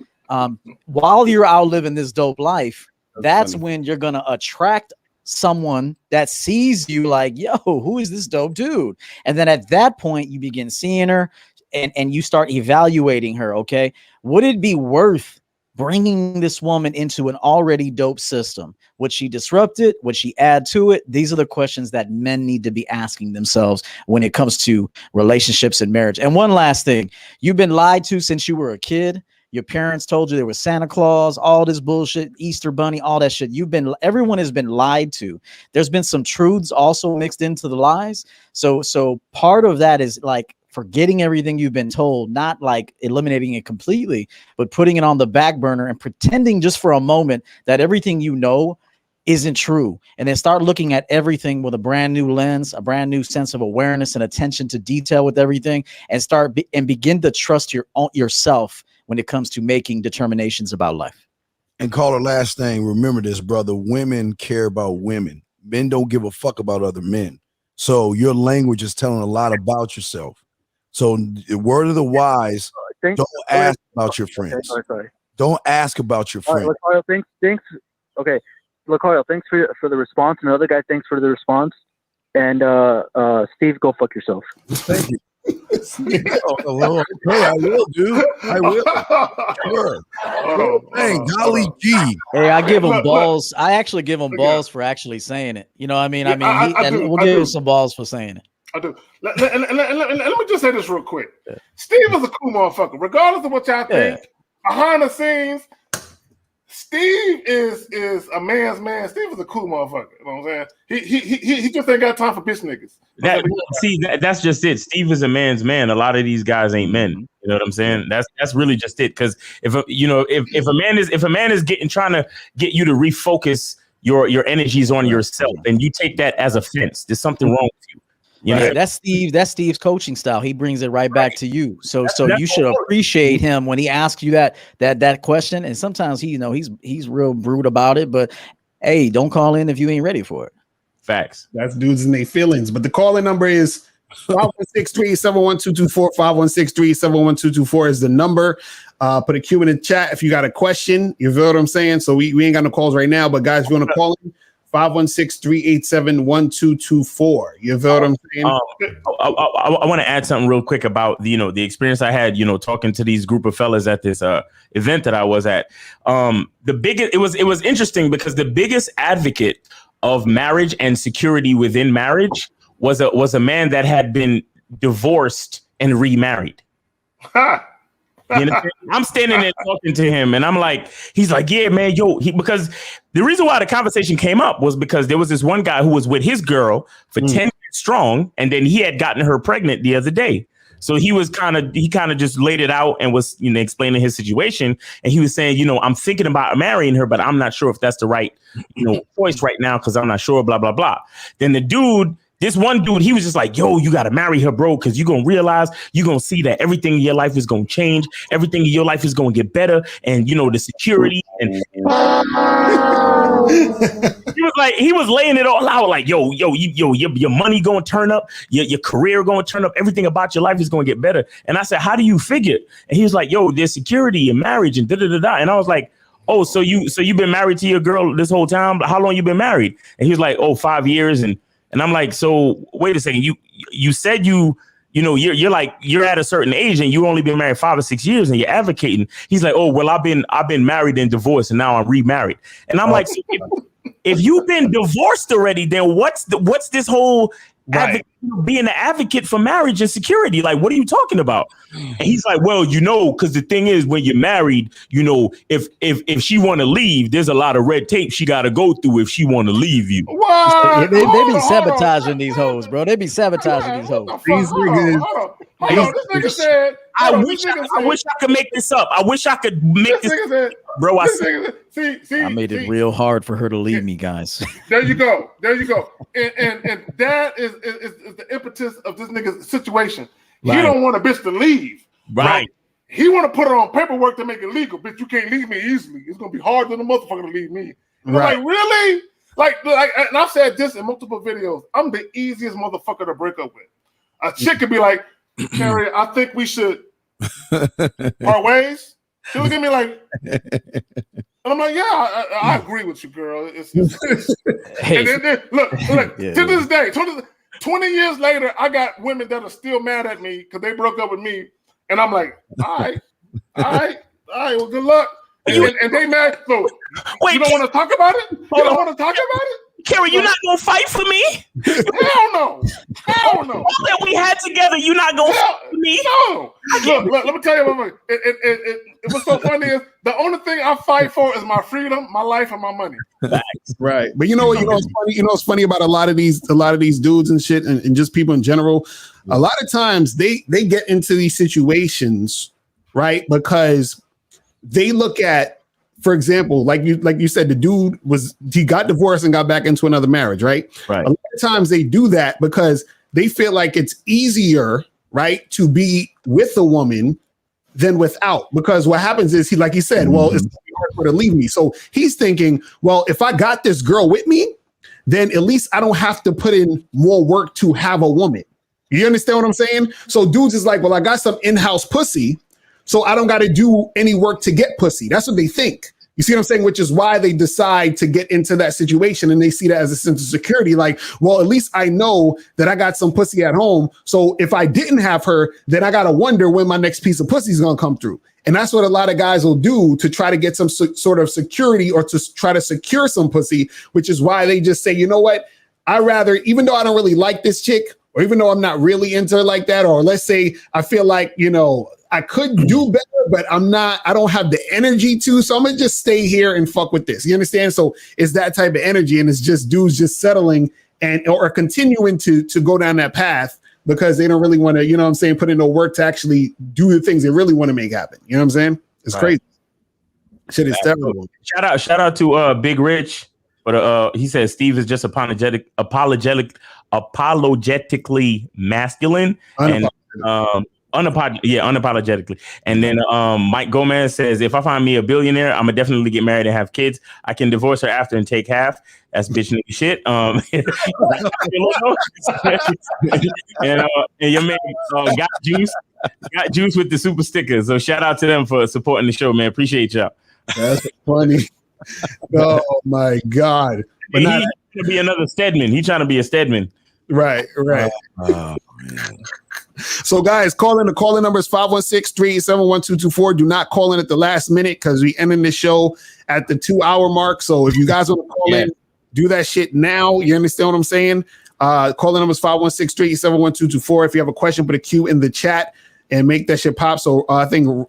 while you're out living this dope life, that's when you're going to attract someone that sees you like, yo, who is this dope dude? And then at that point, you begin seeing her and you start evaluating her. Okay. Would it be worth bringing this woman into an already dope system? Would she disrupt it? Would she add to it? These are the questions that men need to be asking themselves when it comes to relationships and marriage. And one last thing, you've been lied to since you were a kid. Your parents told you there was Santa Claus, all this bullshit, Easter Bunny, all that shit. Everyone has been lied to. There's been some truths also mixed into the lies. So part of that is like forgetting everything you've been told, not like eliminating it completely, but putting it on the back burner and pretending just for a moment that everything you know isn't true. And then start looking at everything with a brand new lens, a brand new sense of awareness and attention to detail with everything, and begin to trust yourself when it comes to making determinations about life. And caller, last thing, remember this, brother. Women care about women. Men don't give a fuck about other men. So your language is telling a lot about yourself. So the word of the wise, don't ask about your friends. Sorry. Don't ask about your friends. All right, thanks. Okay. Lacoyo, thanks for the response. Another guy, thanks for the response. And Steve, go fuck yourself. Thank you. Okay, I will, dude. I will. Sure. Dang, golly gee. Hey, I give him balls. I actually give him balls for actually saying it. You know what I mean? We'll give him some balls for saying it. I do. Let me just say this real quick. Steve is a cool motherfucker. Regardless of what y'all think, behind the scenes, Steve is a man's man. Steve is a cool motherfucker. You know what I'm saying? He just ain't got time for bitch niggas. That's just it. Steve is a man's man. A lot of these guys ain't men. You know what I'm saying? That's really just it. Because if a man is trying to get you to refocus your energies on yourself, and you take that as offense, there's something wrong with you. You know? That's Steve's coaching style. He brings it right back to you. So you should appreciate him when he asks you that question. And sometimes he's real rude about it, but hey, don't call in if you ain't ready for it. Facts. That's dudes in their feelings. But the calling number is 516-371-224. 516-371-224 is the number. Put a Q in the chat if you got a question. You feel what I'm saying? So we ain't got no calls right now, but guys, if you want to call in, 516-387-1224. You feel what I'm saying? I want to add something real quick about the experience I had, talking to these group of fellas at this event that I was at. It was interesting because the biggest advocate of marriage and security within marriage was a man that had been divorced and remarried. You know, I'm standing there talking to him, and I'm like, he's like, yeah, man, because the reason why the conversation came up was because there was this one guy who was with his girl for 10 years strong, and then he had gotten her pregnant the other day. So he kind of just laid it out and was, explaining his situation. And he was saying, I'm thinking about marrying her, but I'm not sure if that's the right, choice right now, because I'm not sure, blah, blah, blah. Then this one dude, he was just like, yo, you got to marry her, bro, because you're going to realize, you're going to see that everything in your life is going to change. Everything in your life is going to get better. And, the security. And he was laying it all out like, yo, your money going to turn up. Your career going to turn up. Everything about your life is going to get better. And I said, how do you figure? And he was like, yo, there's security and marriage and da-da-da-da. And I was like, oh, so you've been married to your girl this whole time? How long you been married? And he was like, 5 years. And I'm like, so wait a second, you said you're at a certain age and you only been married 5 or 6 years and you're advocating. He's like, oh, well, I've been married and divorced and now I'm remarried. And I'm like, so if you've been divorced already, then what's this whole being an advocate for marriage and security. Like, what are you talking about? And he's like, well, because the thing is, when you're married, if she want to leave, there's a lot of red tape she got to go through if she want to leave you. They be sabotaging these hoes, bro. They be sabotaging these hoes. These niggas. This nigga said. I wish I could make this up. I wish I could make this, bro. I made it real hard for her to leave me, guys. There you go. And that is the impetus of this nigga's situation. Right. He don't want a bitch to leave. Right. He want to put her on paperwork to make it legal. Bitch, you can't leave me easily. It's gonna be hard than a motherfucker to leave me. Right. Like, really? Like, and I've said this in multiple videos. I'm the easiest motherfucker to break up with. A chick could be like, Carrie, I think we should part ways. She look at me like, and I'm like, yeah, I agree with you, girl. Hey. And then look, to this day, 20 years later, I got women that are still mad at me because they broke up with me, and I'm like, all right, well, good luck. And they mad. So wait, you don't want to talk about it? You don't want to talk about it? Carrie, you're not gonna fight for me? Hell no. All that we had together, you're not gonna fight for me? No. Look, let me tell you what's so funny is the only thing I fight for is my freedom, my life, and my money. Right. But you know what's funny? You know what's funny about a lot of these dudes and shit and just people in general? A lot of times they get into these situations, right? Because they look at, for example, like you said, the dude he got divorced and got back into another marriage, right? Right. A lot of times they do that because they feel like it's easier, right, to be with a woman than without. Because what happens is it's it's hard for her to leave me. So he's thinking, well, if I got this girl with me, then at least I don't have to put in more work to have a woman. You understand what I'm saying? So dudes is like, well, I got some in-house pussy, so I don't got to do any work to get pussy. That's what they think. You see what I'm saying? Which is why they decide to get into that situation, and they see that as a sense of security. Like, well, at least I know that I got some pussy at home. So if I didn't have her, then I got to wonder when my next piece of pussy is going to come through. And that's what a lot of guys will do to try to get some sort of security or to try to secure some pussy, which is why they just say, you know what? I rather, even though I don't really like this chick, or even though I'm not really into her like that, or let's say I feel like, I could do better, but I don't have the energy to, so I'm gonna just stay here and fuck with this. You understand? So it's that type of energy, and it's just dudes just settling or continuing to go down that path because they don't really want to, put in no work to actually do the things they really want to make happen. You know what I'm saying? It's crazy. Shit is terrible. Shout out to Big Rich, but he says Steve is just apologetically masculine and unapologetically. And then Mike Gomez says, if I find me a billionaire, I'm gonna definitely get married and have kids. I can divorce her after and take half. That's bitch nigga shit. And your man got juice with the super stickers. So shout out to them for supporting the show, man. Appreciate y'all. That's funny. Oh my God. But he's trying to be another Stedman. He's trying to be a Stedman. Right. Oh, man. So guys, the call-in number is 516-387-1224. Do not call in at the last minute because we ending the show at the 2-hour mark. So if you guys want to call in, do that shit now. You understand what I'm saying? Call-in number is 516-387-1224. If you have a question, put a Q in the chat and make that shit pop. So I think So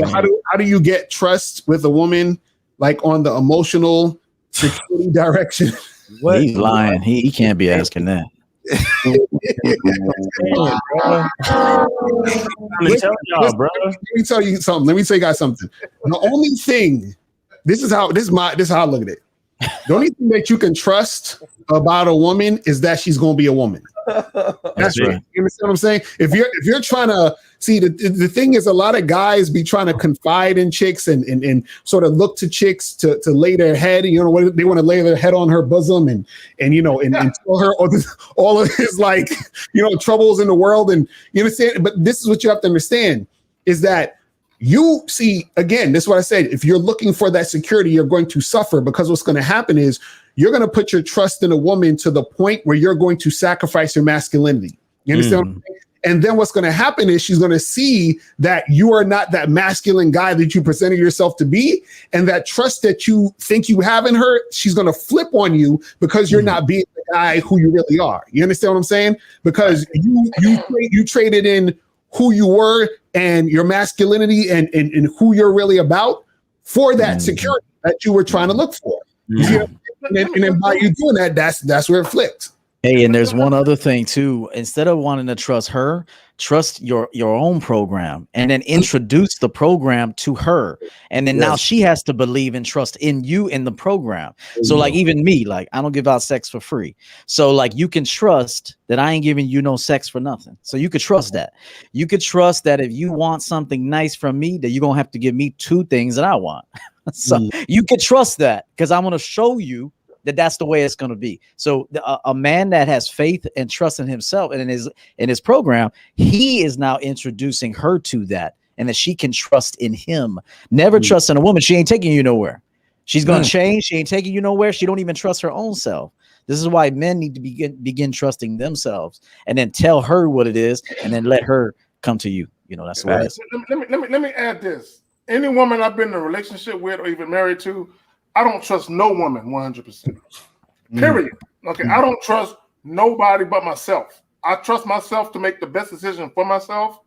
how do you get trust with a woman, like on the emotional security direction? What? He's lying. He can't be asking that. Let me tell you something. Let me tell you guys something. The only thing, this is how I look at it. The only thing that you can trust about a woman is that she's going to be a woman. That's right. You understand what I'm saying? If you're trying to see, the thing is, a lot of guys be trying to confide in chicks and sort of look to chicks to lay their head. They want to lay their head on her bosom and tell her all of his troubles in the world. And you understand? But this is what you have to understand is that you see, again, this is what I said. If you're looking for that security, you're going to suffer, because what's going to happen is you're going to put your trust in a woman to the point where you're going to sacrifice your masculinity. You understand what I'm saying? And then what's going to happen is she's going to see that you are not that masculine guy that you presented yourself to be. And that trust that you think you have in her, she's going to flip on you because you're not being the guy who you really are. You understand what I'm saying? Because you traded in who you were and your masculinity and who you're really about for that security that you were trying to look for. You see what I'm saying? And then by you doing that, that's where it flipped. Hey, and there's one other thing too. Instead of wanting to trust her, trust your own program, and then introduce the program to her. And then now she has to believe and trust in you in the program. So like even me, like I don't give out sex for free. So like you can trust that I ain't giving you no sex for nothing. So you could trust that. You could trust that if you want something nice from me, that you're gonna have to give me 2 things that I want. So you could trust that because I'm gonna show you that that's the way it's going to be. So a man that has faith and trust in himself and in his program, he is now introducing her to that, and that she can trust in him. Never trust in a woman. She ain't taking you nowhere. She's going to change. She ain't taking you nowhere. She don't even trust her own self. This is why men need to begin trusting themselves, and then tell her what it is, and then let her come to you. You know, that's what it is. Let me add this. Any woman I've been in a relationship with or even married to, I don't trust no woman 100%. Period. Okay, I don't trust nobody but myself. I trust myself to make the best decision for myself.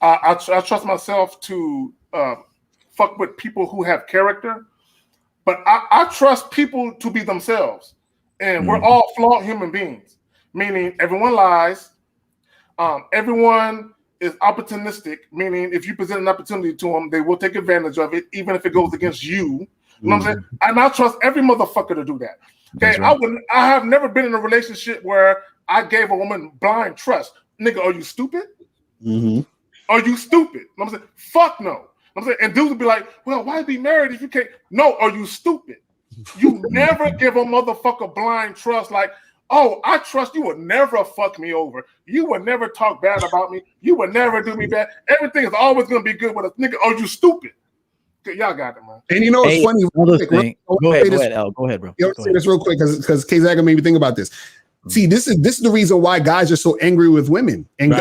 I trust myself to fuck with people who have character. But I trust people to be themselves. And we're all flawed human beings, meaning everyone lies. Everyone is opportunistic, meaning if you present an opportunity to them, they will take advantage of it, even if it goes against you. You know what I'm saying? And I trust every motherfucker to do that. Okay, right. I have never been in a relationship where I gave a woman blind trust. Nigga, are you stupid? Are you stupid? You know what I'm saying? Fuck no. You know what I'm saying? And dudes would be like, well, why be married if you can't? No, are you stupid? You never give a motherfucker blind trust like, oh, I trust you would never fuck me over. You would never talk bad about me. You would never do me bad. Everything is always going to be good with us. Nigga, are you stupid? Y'all got it, man. And you know what's funny? Go ahead, Al. Go ahead, bro. Yo, say this real quick because K-Zaga made me think about this. See, this is the reason why guys are so angry with women and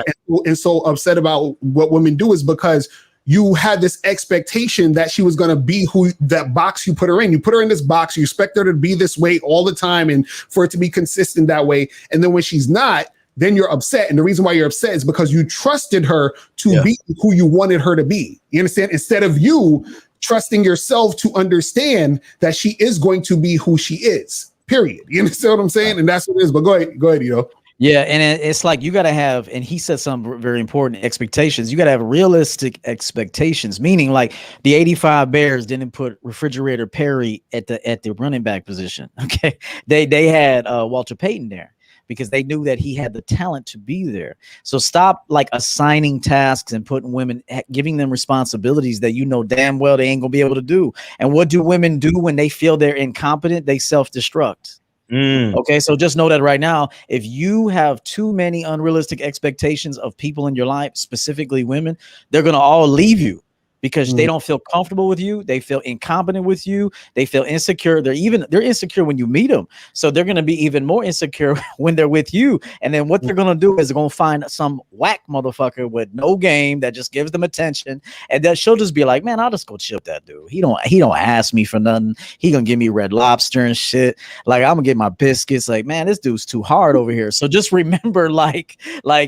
so upset about what women do is because you had this expectation that she was going to be who that box you put her in. You put her in this box. You expect her to be this way all the time and for it to be consistent that way. And then when she's not, then you're upset. And the reason why you're upset is because you trusted her to be who you wanted her to be. You understand? Instead of you trusting yourself to understand that she is going to be who she is, period. You understand what I'm saying? And that's what it is. But go ahead, you know. Yeah, and it's like you got to have, and he said some very important expectations. You got to have realistic expectations, meaning like the 85 Bears didn't put Refrigerator Perry at the running back position. Okay, they had Walter Payton there because they knew that he had the talent to be there. So stop like assigning tasks and putting women, giving them responsibilities that you know damn well they ain't gonna be able to do. And what do women do when they feel they're incompetent? They self-destruct. Okay, so just know that right now, if you have too many unrealistic expectations of people in your life, specifically women, they're gonna all leave you because they don't feel comfortable with you. They feel incompetent with you. They feel insecure. They're insecure when you meet them. So they're going to be even more insecure when they're with you. And then what they're going to do is they're going to find some whack motherfucker with no game that just gives them attention. And then she'll just be like, man, I'll just go chill with that dude. He don't ask me for nothing. He going to give me Red Lobster and shit. Like I'm gonna get my biscuits. Like, man, this dude's too hard over here. So just remember, like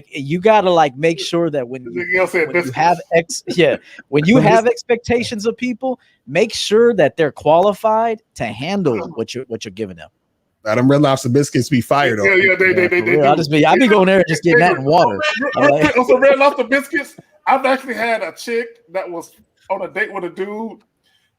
you got to like make sure that when you have expectations of people, make sure that they're qualified to handle what you're giving them. Them Red Lobster biscuits be fired on. Yeah, they I'll be going there and just getting that in water. Also, Red Lobster biscuits. I've actually had a chick that was on a date with a dude,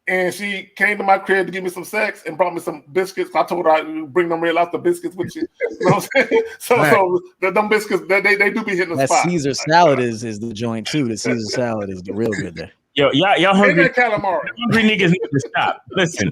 and she came to my crib to give me some sex and brought me some biscuits. I told her I'd bring them Red Lobster biscuits with you. You know what I'm saying? So them biscuits, they do be hitting the spot. That Caesar salad is the joint too. The Caesar salad is the real good there. Yo, y'all hungry? Calamari. Hungry niggas need to stop. Listen,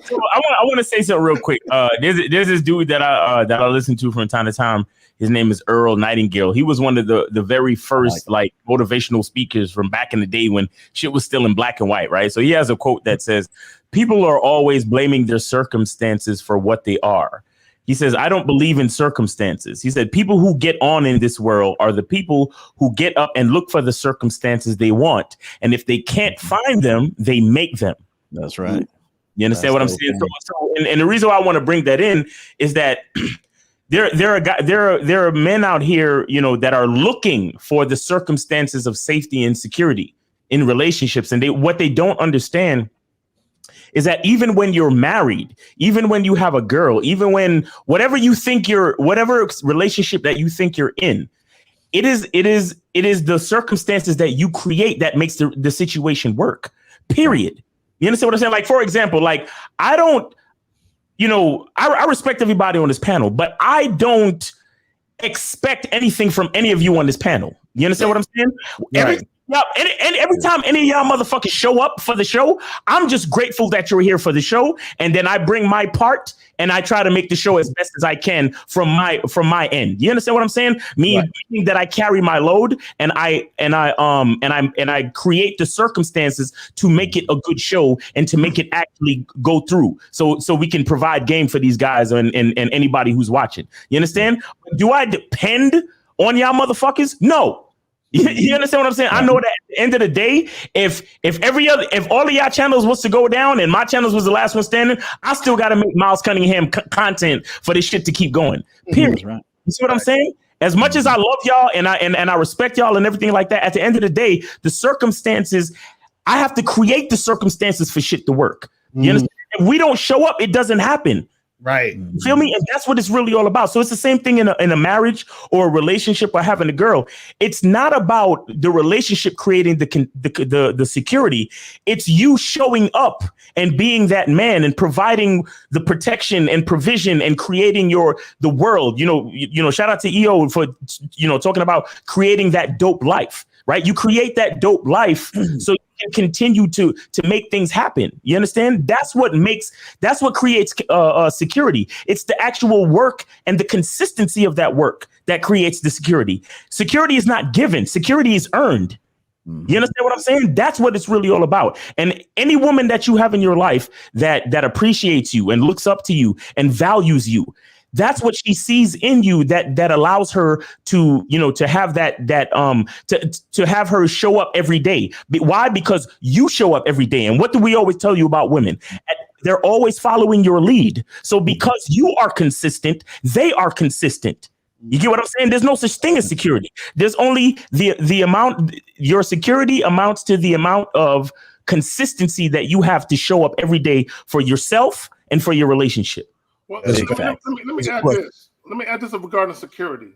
so I want to say something real quick. There's this dude that I listen to from time to time. His name is Earl Nightingale. He was one of the very first like motivational speakers from back in the day when shit was still in black and white, right? So he has a quote that says, "People are always blaming their circumstances for what they are. He says, I don't believe in circumstances. He said, people who get on in this world are the people who get up and look for the circumstances they want. And if they can't find them, they make them. That's right. You understand what I'm saying? And the reason why I want to bring that in is that there are men out here, you know, that are looking for the circumstances of safety and security in relationships. And what they don't understand is that even when you're married, even when you have a girl, even when whatever relationship that you think you're in, it is the circumstances that you create that makes the situation work. Period. You understand what I'm saying? Like, for example, like I don't, you know, I respect everybody on this panel, but I don't expect anything from any of you on this panel. You understand what I'm saying? Right. Every time any of y'all motherfuckers show up for the show, I'm just grateful that you're here for the show, and then I bring my part and I try to make the show as best as I can from my end. You understand what I'm saying? Meaning that I carry my load and I create the circumstances to make it a good show and to make it actually go through. So we can provide game for these guys and anybody who's watching. You understand? Do I depend on y'all motherfuckers? No. You understand what I'm saying? I know that at the end of the day, if all of y'all channels was to go down and my channels was the last one standing, I still got to make Miles Cunningham content for this shit to keep going. Period. Right. You see what I'm saying? As much as I love y'all and I respect y'all and everything like that, at the end of the day, the circumstances, I have to create the circumstances for shit to work. You understand? If we don't show up, it doesn't happen. Right. You feel me? And that's what it's really all about. So it's the same thing in a marriage or a relationship or having a girl. It's not about the relationship creating the security. It's you showing up and being that man and providing the protection and provision and creating the world. You know, shout out to EO for, you know, talking about creating that dope life. Right. You create that dope life so you can continue to make things happen. You understand? That's what creates security. It's the actual work and the consistency of that work that creates the security. Security is not given. Security is earned. You understand what I'm saying? That's what it's really all about. And any woman that you have in your life that appreciates you and looks up to you and values you, that's what she sees in you that allows her to, you know, to have to have her show up every day. Why? Because you show up every day. And what do we always tell you about women? They're always following your lead. So because you are consistent, they are consistent. You get what I'm saying? There's no such thing as security. There's only the amount, your security amounts to the amount of consistency that you have to show up every day for yourself and for your relationship. Well, let me add this. Let me add this regarding security.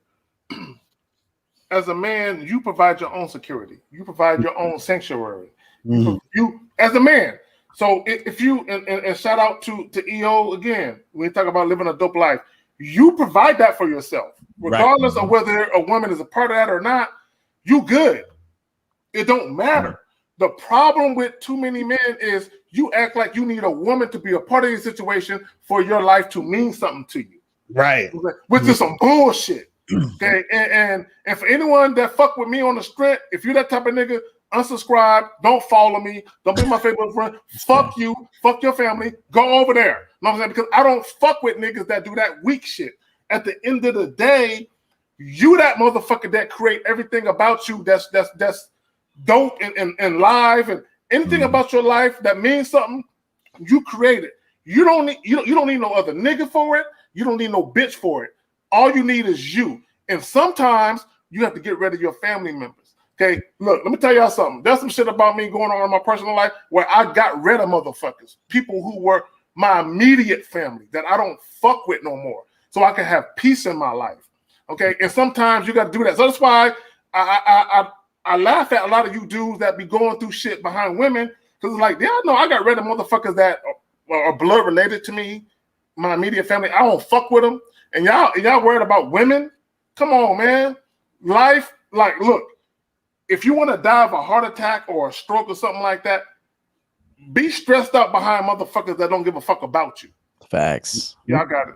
As a man, you provide your own security. You provide your own sanctuary. You as a man. So if you and shout out to EO again, when we talk about living a dope life, you provide that for yourself, regardless of whether a woman is a part of that or not. You good. It don't matter. The problem with too many men is you act like you need a woman to be a part of your situation for your life to mean something to you. Right. Which is some bullshit. Okay. And for anyone that fuck with me on the strength, if you're that type of nigga, unsubscribe, don't follow me, don't be my favorite friend. Fuck you, fuck your family, go over there. You know what I'm saying? Because I don't fuck with niggas that do that weak shit. At the end of the day, you that motherfucker that create everything about you that's dope and live and anything about your life that means something, you create it. You don't need no other nigga for it. You don't need no bitch for it. All you need is you. And sometimes you have to get rid of your family members. Okay, look, let me tell y'all something. There's some shit about me going on in my personal life where I got rid of motherfuckers, people who were my immediate family that I don't fuck with no more, so I can have peace in my life. Okay, and sometimes you got to do that. So that's why I laugh at a lot of you dudes that be going through shit behind women, because it's like, yeah, I know I got rid of motherfuckers that are blood related to me, my immediate family. I don't fuck with them, and y'all worried about women? Come on, man. Life, like, look, if you want to die of a heart attack or a stroke or something like that, be stressed out behind motherfuckers that don't give a fuck about you. Facts. Y'all got it.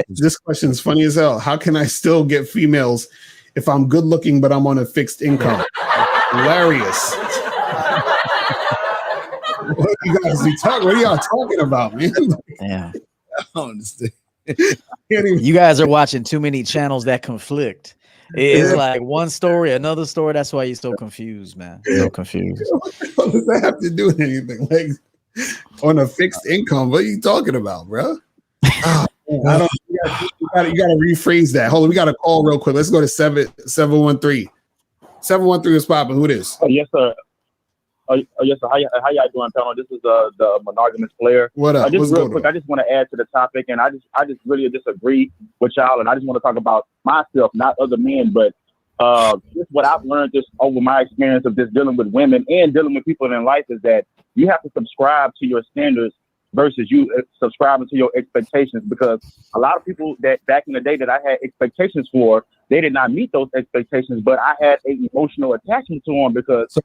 This question is funny as hell. How can I still get females if I'm good looking but I'm on a fixed income? Hilarious. What are y'all talking about, man? Yeah. I don't understand. You guys are watching too many channels that conflict. It's like one story, another story. That's why you're so confused, man. So confused. What does that have to do with anything? Like on a fixed income? What are you talking about, bro? I don't. You gotta rephrase that. Hold on, we got a call real quick. Let's go to 713. 713 is popping. Who it is? Oh, yes, sir. Yes, sir. How y'all doing, panel? This is the monogamous player. What up? Just What's real going quick, on? I just want to add to the topic, and I just really disagree with y'all, and I just want to talk about myself, not other men, but just what I've learned just over my experience of just dealing with women and dealing with people in life is that you have to subscribe to your standards versus you subscribing to your expectations, because a lot of people that back in the day that I had expectations for, they did not meet those expectations, but I had an emotional attachment to them because. So,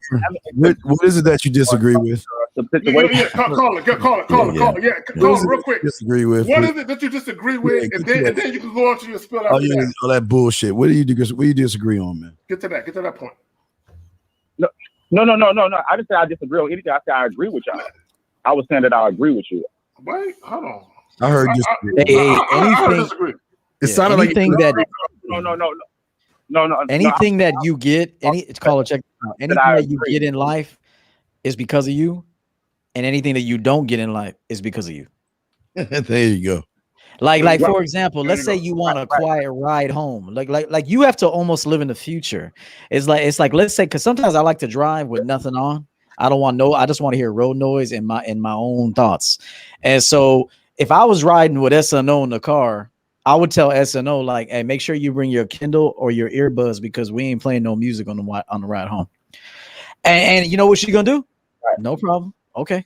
what is it that you disagree with? Yeah, call it real quick. Disagree with? What is it that you disagree with, and then you can go on to your spill after that. All that bullshit. What do you disagree on, man? Get to that point. No. I didn't say I disagree with anything. I said I agree with y'all. I was saying that I agree with you. Wait, hold on. I heard I disagree. It sounded like anything that no. anything that you get, call it check. Anything that you get in life is because of you, and anything that you don't get in life is because of you. There you go. Like for example, let's say you want a quiet ride home. Like you have to almost live in the future. It's like let's say, because sometimes I like to drive with nothing on. I just want to hear road noise and my own thoughts. And so if I was riding with SNO in the car, I would tell SNO like, hey, make sure you bring your Kindle or your earbuds because we ain't playing no music on the ride home. And you know what she's gonna do? Right. No problem. Okay.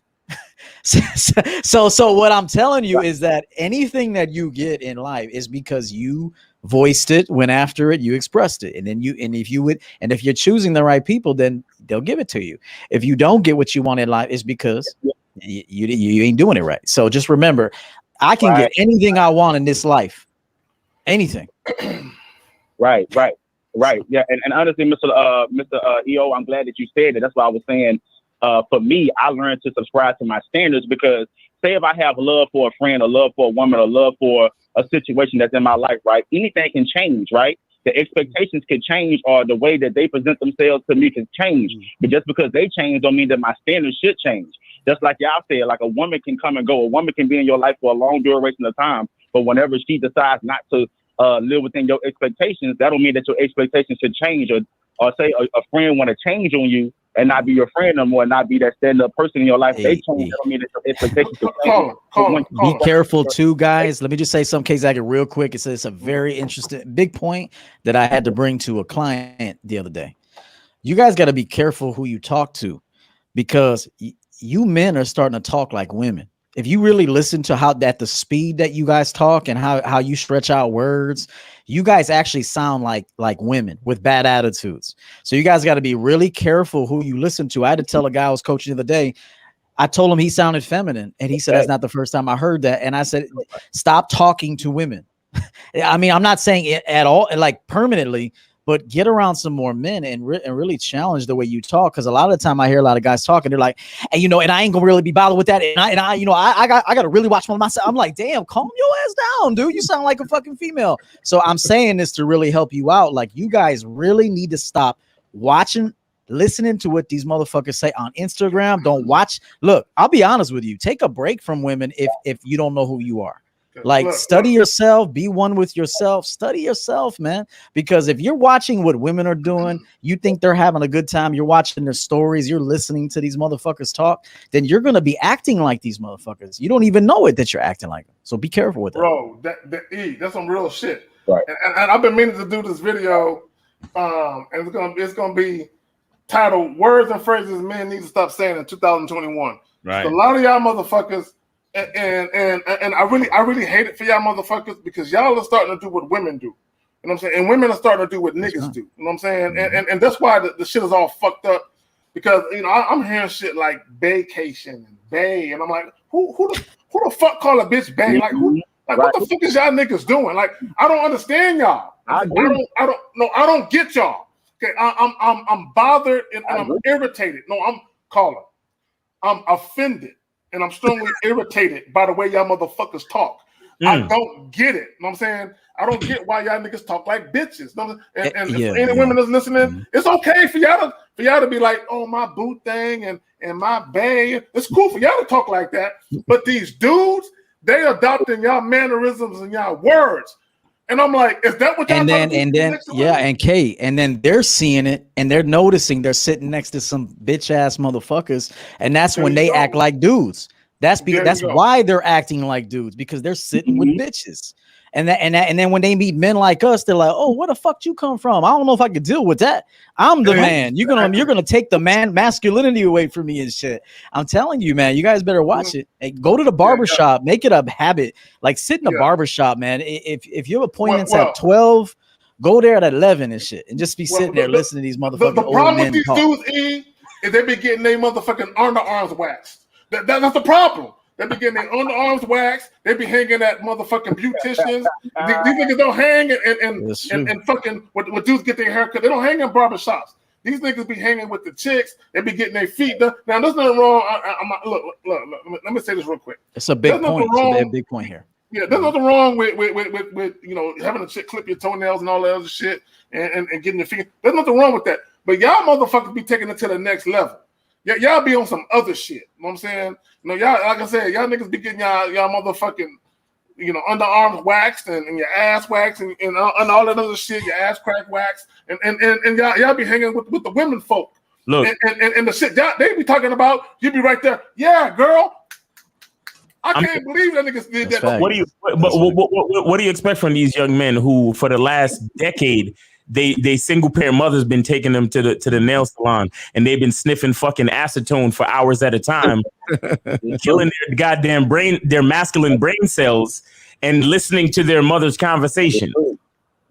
So what I'm telling you is that anything that you get in life is because you voiced it, went after it, you expressed it, and then if you're choosing the right people, then they'll give it to you. If you don't get what you want in life, it's because you ain't doing it right. So just remember, I can get anything I want in this life, anything. Right. Yeah, and honestly, Mr. EO, I'm glad that you said it. That's why I was saying. For me, I learned to subscribe to my standards because say if I have love for a friend or love for a woman or love for a situation that's in my life, right? Anything can change, right? The expectations can change or the way that they present themselves to me can change. But just because they change don't mean that my standards should change. Just like y'all said, like a woman can come and go. A woman can be in your life for a long duration of time. But whenever she decides not to live within your expectations, that don't mean that your expectations should change or say a friend want to change on you and not be your friend no more, and not be that stand-up person in your life. They change. That don't mean that your expectations should change. Be careful too, guys. Let me just say something, Case Acker, real quick. It's a very interesting, big point that I had to bring to a client the other day. You guys got to be careful who you talk to, because you men are starting to talk like women. If you really listen to the speed that you guys talk and how you stretch out words, you guys actually sound like women with bad attitudes. So you guys got to be really careful who you listen to. I had to tell a guy I was coaching the other day, I told him he sounded feminine, and he said, that's not the first time I heard that. And I said, stop talking to women. I mean, I'm not saying it at all, like permanently, but get around some more men and really challenge the way you talk. Because a lot of the time I hear a lot of guys talking, they're like, and and I ain't gonna really be bothered with that. And I got to really watch myself. I'm like, damn, calm your ass down, dude. You sound like a fucking female. So I'm saying this to really help you out. Like, you guys really need to stop listening to what these motherfuckers say on Instagram. Don't watch. Look, I'll be honest with you. Take a break from women if you don't know who you are. Like, study yourself, be one with yourself, study yourself, man. Because if you're watching what women are doing, you think they're having a good time, you're watching their stories, you're listening to these motherfuckers talk, then you're going to be acting like these motherfuckers. You don't even know it that you're acting like them. So be careful with that. Bro, that's some real shit. Right. And I've been meaning to do this video, and it's gonna be titled "Words and Phrases Men Need to Stop Saying in 2021." Right. So a lot of y'all motherfuckers. And I really hate it for y'all motherfuckers, because y'all are starting to do what women do. You know what I'm saying? And women are starting to do what niggas do. You know what I'm saying? And that's why the shit is all fucked up, because I'm hearing shit like vacation and bae, and I'm like, who the fuck call a bitch bae? Like what the fuck is y'all niggas doing? Like, I don't understand y'all. I don't get y'all. Okay, I'm bothered and I'm irritated. No, I'm offended. And I'm strongly irritated by the way y'all motherfuckers talk. I don't get it. You know what I'm saying? I don't get why y'all niggas talk like bitches. You know? And if any women that's listening, it's okay for y'all to be like, oh, my boo thing and my bae. It's cool for y'all to talk like that. But these dudes, they adopting y'all mannerisms and y'all words. And I'm like, is that what y'all and Kate, and then they're seeing it and they're noticing they're sitting next to some bitch ass motherfuckers, and that's when they act like dudes. That's why they're acting like dudes, because they're sitting with bitches. And then when they meet men like us, they're like, oh, where the fuck you come from? I don't know if I could deal with that. I'm the man. You're gonna take the man masculinity away from me and shit. I'm telling you, man, you guys better watch it. Hey, go to the barbershop, make it a habit. Like sit in the barbershop, man. If your appointment's at 12, go there at 11 and shit, and just be sitting there listening to these motherfuckers. The problem with these dudes is they be getting their motherfucking underarms waxed. That's the problem. They be getting their underarms waxed. They be hanging at motherfucking beauticians. These niggas don't hang and fucking when dudes get their haircut. They don't hang in barbershops. These niggas be hanging with the chicks. They be getting their feet done. Now, there's nothing wrong. Look, let me say this real quick. It's a big point. It's a big point here. Yeah, there's nothing wrong with having a chick clip your toenails and all that other shit and getting your feet. There's nothing wrong with that. But y'all motherfuckers be taking it to the next level. Y'all be on some other shit. You know what I'm saying? Y'all, like I said, y'all niggas be getting y'all motherfucking, underarms waxed and your ass waxed and all that other shit, your ass crack waxed, and y'all be hanging with the women folk. Look, and the shit they be talking about, you be right there. Yeah, girl. I can't believe that niggas did that. What do you expect from these young men who, for the last decade, they single parent mothers been taking them to the nail salon and they've been sniffing fucking acetone for hours at a time, killing their goddamn their masculine brain cells, and listening to their mother's conversation.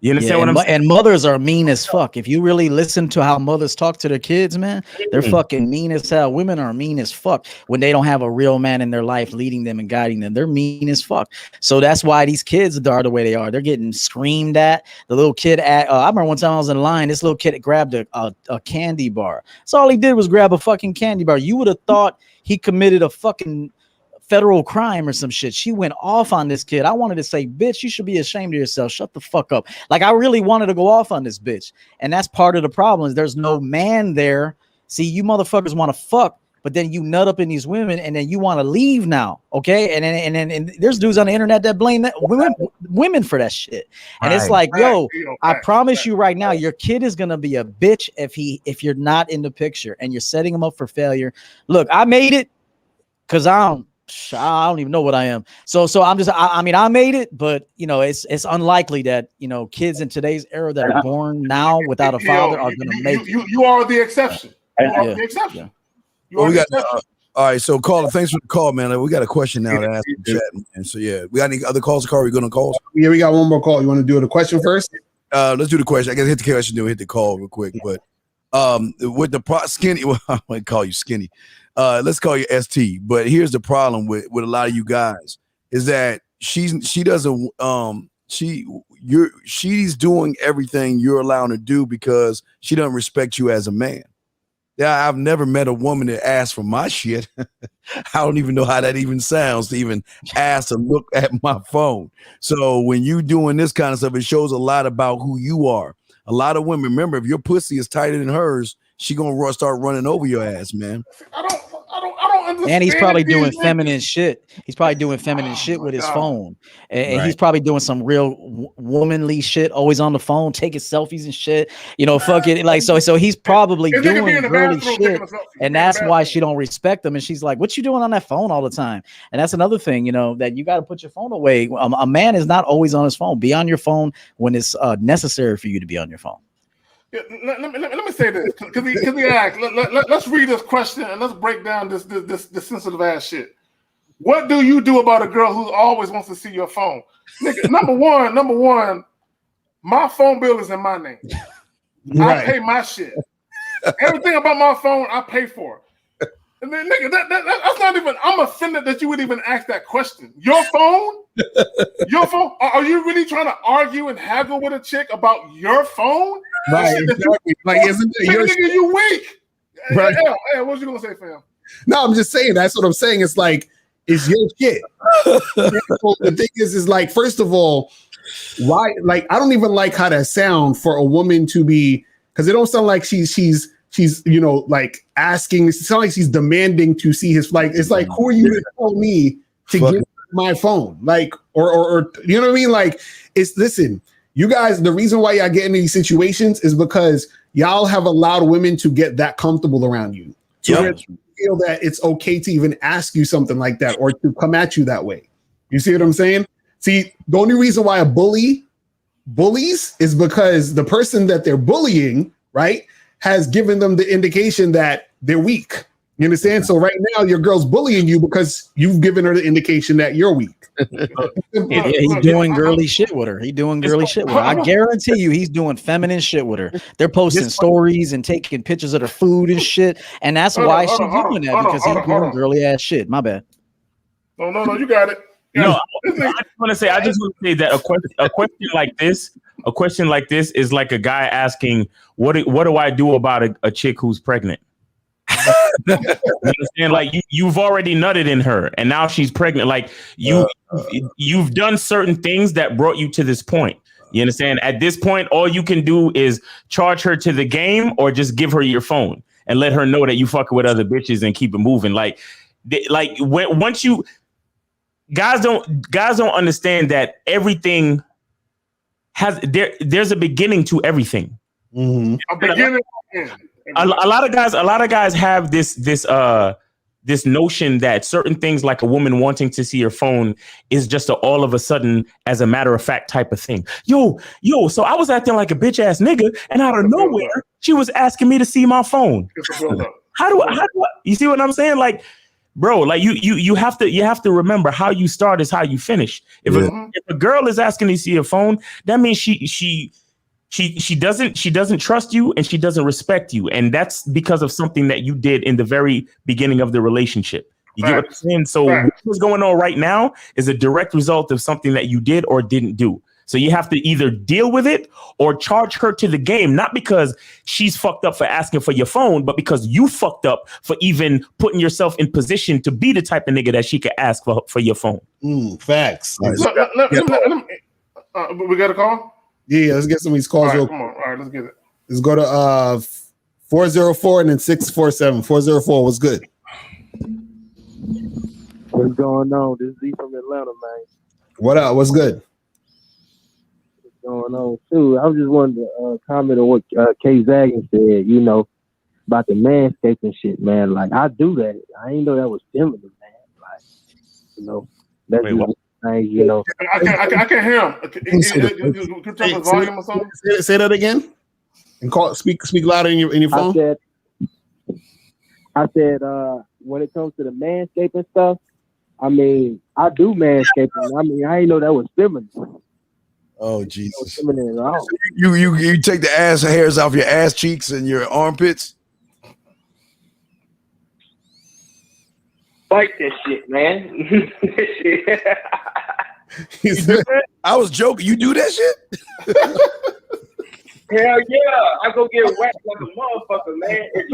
You understand what I'm saying? And mothers are mean as fuck. If you really listen to how mothers talk to their kids, man, they're fucking mean as hell. Women are mean as fuck when they don't have a real man in their life leading them and guiding them. They're mean as fuck. So that's why these kids are the way they are. They're getting screamed at. The little kid I remember one time I was in line, this little kid grabbed a candy bar. So all he did was grab a fucking candy bar. You would have thought he committed a fucking federal crime or some shit. She went off on this kid. I wanted to say, bitch, you should be ashamed of yourself. Shut the fuck up. Like, I really wanted to go off on this bitch. And that's part of the problem is there's no man there. See, you motherfuckers want to fuck, but then you nut up in these women and then you want to leave now. Okay. And there's dudes on the internet that blame that women for that shit. And it's like, yo, I promise you right now, your kid is going to be a bitch if you're not in the picture and you're setting him up for failure. Look, I made it because I don't even know what I am. So I mean, I made it, but it's unlikely that, kids in today's era that are born now without a father are going to make it. You are the exception. You are the exception. All right. So caller, thanks for the call, man. We got a question now to ask in chat, man. So we got any other calls? Carl, we going to calls? Yeah, we got one more call. You want to do the question first? Let's do the question. I guess hit the question, then we hit the call real quick. But with the skinny, well, I might call you skinny. Let's call you ST. But here's the problem with a lot of you guys is that she's doing everything you're allowing to do because she doesn't respect you as a man. Yeah, I've never met a woman that asked for my shit. I don't even know how that even sounds to even ask to look at my phone. So when you doing this kind of stuff, it shows a lot about who you are. A lot of women, remember, if your pussy is tighter than hers, she gonna start running over your ass, man. I don't understand. And he's probably doing feminine shit. He's probably doing feminine shit with his phone, and he's probably doing some real womanly shit. Always on the phone, taking selfies and shit. Fuck it. Like so he's probably doing girly shit, and that's why she don't respect him. And she's like, "What you doing on that phone all the time?" And that's another thing, that you got to put your phone away. A man is not always on his phone. Be on your phone when it's necessary for you to be on your phone. Yeah, let me say this because he asked. Let's read this question and let's break down this sensitive ass shit. What do you do about a girl who always wants to see your phone? Nigga, number one, my phone bill is in my name. Right. I pay my shit. Everything about my phone, I pay for. And then, nigga, that's not even. I'm offended that you would even ask that question. Your phone? Your phone? Are you really trying to argue and haggle with a chick about your phone? Right. Exactly. Isn't it your nigga, you weak. Right. Hey, what you gonna say, fam? No, I'm just saying. That's what I'm saying. It's like, it's your shit. The thing is like, first of all, why? Like, I don't even like how that sound for a woman to be, because it don't sound like she's like asking. It sounds like she's demanding to see his. Like, it's like, who are you to tell me to give my phone? Like, or you know what I mean? Like, listen, you guys. The reason why y'all get into these situations is because y'all have allowed women to get that comfortable around you. To feel that it's okay to even ask you something like that or to come at you that way. You see what I'm saying? See, the only reason why a bullies is because the person that they're bullying, right, has given them the indication that they're weak. You understand? So right now your girl's bullying you because you've given her the indication that you're weak. Yeah, he's doing girly shit with her. I guarantee you he's doing feminine shit with her. They're posting stories and taking pictures of their food and shit. And that's why she's doing that, because he's doing girly ass shit. My bad. No, you got it. No, I just want to say that a question like this is like a guy asking, what do I do about a chick who's pregnant? You understand? Like you've already nutted in her, and now she's pregnant. Like you've done certain things that brought you to this point. You understand? At this point, all you can do is charge her to the game, or just give her your phone and let her know that you fucking with other bitches and keep it moving. Once you guys don't understand that everything there's a beginning to everything. Mm-hmm. A beginning. A lot of guys have this notion that certain things, like a woman wanting to see your phone, is just all of a sudden, as a matter of fact, type of thing. Yo, so I was acting like a bitch ass nigga, and out of nowhere, she was asking me to see my phone. How do I, you see what I'm saying? Like, bro, like you have to remember, how you start is how you finish. If a girl is asking to see your phone, that means she doesn't trust you, and she doesn't respect you, and that's because of something that you did in the very beginning of the relationship. You get what I'm saying? So what's going on right now is a direct result of something that you did or didn't do. So you have to either deal with it or charge her to the game, not because she's fucked up for asking for your phone, but because you fucked up for even putting yourself in position to be the type of nigga that she could ask for your phone. Facts. We got a call? Yeah, let's get some of these calls. All right, let's get it. Let's go to 404 and then 647. 404, what's good? What's going on? This is Z from Atlanta, man. What up? What's good? What's going on? Too. I was just wanting to comment on what K Zagan said, about the manscaping shit, man. Like, I do that. I didn't know that was feminine, man. Like, that's just thing, I can't hear him. Can you turn the volume or something? Say that again. And speak louder in your phone. I said, when it comes to the manscaping stuff, I mean, I do manscaping. I mean, I didn't know that was feminine. Oh Jesus! Feminine at all. You take the ass hairs off your ass cheeks and your armpits. Fight this shit, man. I was joking. You do that shit? Hell yeah. I go get whacked like a motherfucker, man. It's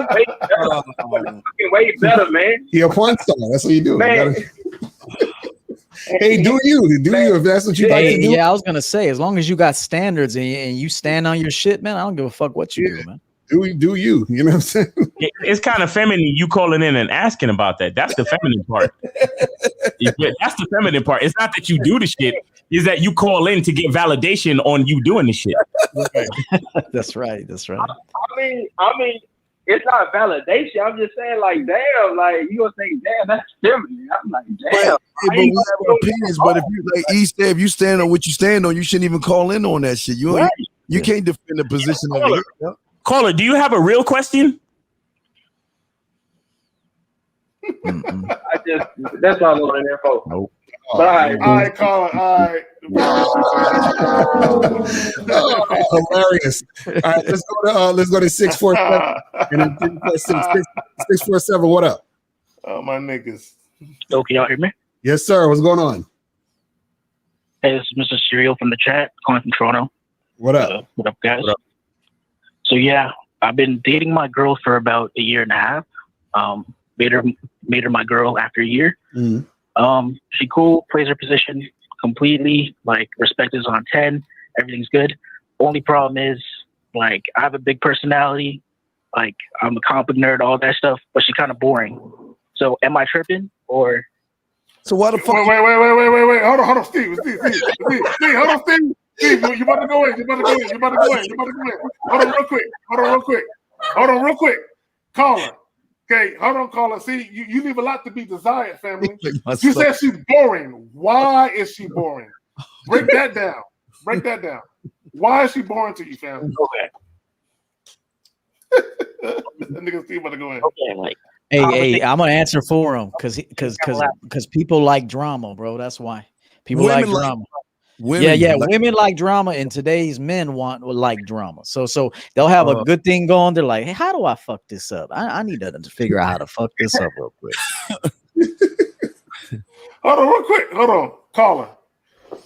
way better, man. You're a porn star. That's what you do. Man. Hey, do you if that's what you like to do? Yeah, I was gonna say, as long as you got standards and you stand on your shit, man, I don't give a fuck what you do, man. Do you? You know what I'm saying? It's kind of feminine. You calling in and asking about that. That's the feminine part. That's the feminine part. It's not that you do the shit. Is that you call in to get validation on you doing the shit. That's right. I mean, it's not validation. I'm just saying, like, damn, like you gonna say, damn, that's feminine. I'm like, damn. But we have opinions. But if you like E said, if you stand on what you stand on, you shouldn't even call in on that shit. You can't defend the position of it. Caller, do you have a real question? That's all I want in there for. Nope. All right, caller. All right. Hilarious. All right, let's go to 647 and then 647. What up? Oh, my niggas. Yo, can y'all hear me? Yes, sir. What's going on? Hey, this is Mr. Serial from the chat, calling from Toronto. What up? What up, guys? What up? So yeah, I've been dating my girl for about a year and a half. Made her my girl after a year. Mm-hmm. She cool, plays her position completely. Like respect is on 10. Everything's good. Only problem is like I have a big personality. Like I'm a comic nerd, all that stuff, but she's kind of boring. So am I tripping or? So why the fuck? Wait. Hold on, Steve, hold on, Steve. Steve, you about to go in. Hold on real quick. Caller. Okay, hold on, caller. See, you leave a lot to be desired, family. You said she's boring. Why is she boring? Break that down. Why is she boring to you, family? Okay. That nigga Steve about to go in. Okay, like. Hey, I'm gonna answer for him because people like drama, bro. That's why people like drama. Women like drama, and today's men like drama. So they'll have a good thing going. They're like, hey, how do I fuck this up? I need to figure out how to fuck this up real quick. Hold on, real quick. Hold on, caller.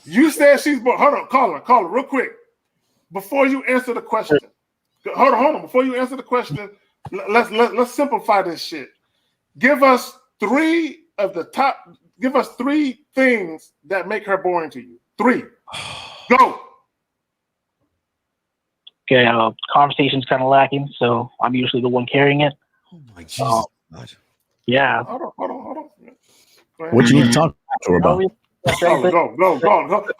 You said she's hold on, caller, real quick. Before you answer the question, hold on. Before you answer the question, let's simplify this shit. Give us three things that make her boring to you. 3. Go. Okay, conversation's kind of lacking, so I'm usually the one carrying it. Oh my Jesus! Yeah. Hold on. What you need to talk to her about? Go. Hold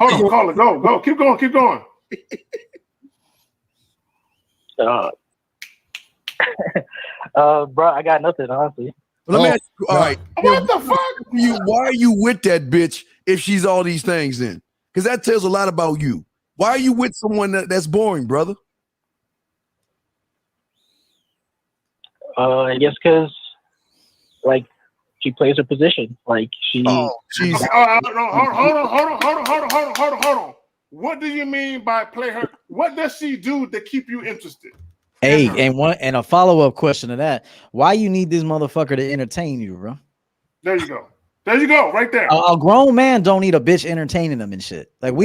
on, caller. Go. Keep going. Bro, I got nothing, honestly. Let me ask you, all right. What the fuck? Why are you with that bitch if she's all these things then? Because that tells a lot about you. Why are you with someone that's boring, brother? I guess because, like, she plays her position. Like, she... Oh, Jesus. Hold on. What do you mean by play her? What does she do to keep you interested? Hey, and a follow-up question to that. Why you need this motherfucker to entertain you, bro? There you go, right there. A grown man don't need a bitch entertaining them and shit. Like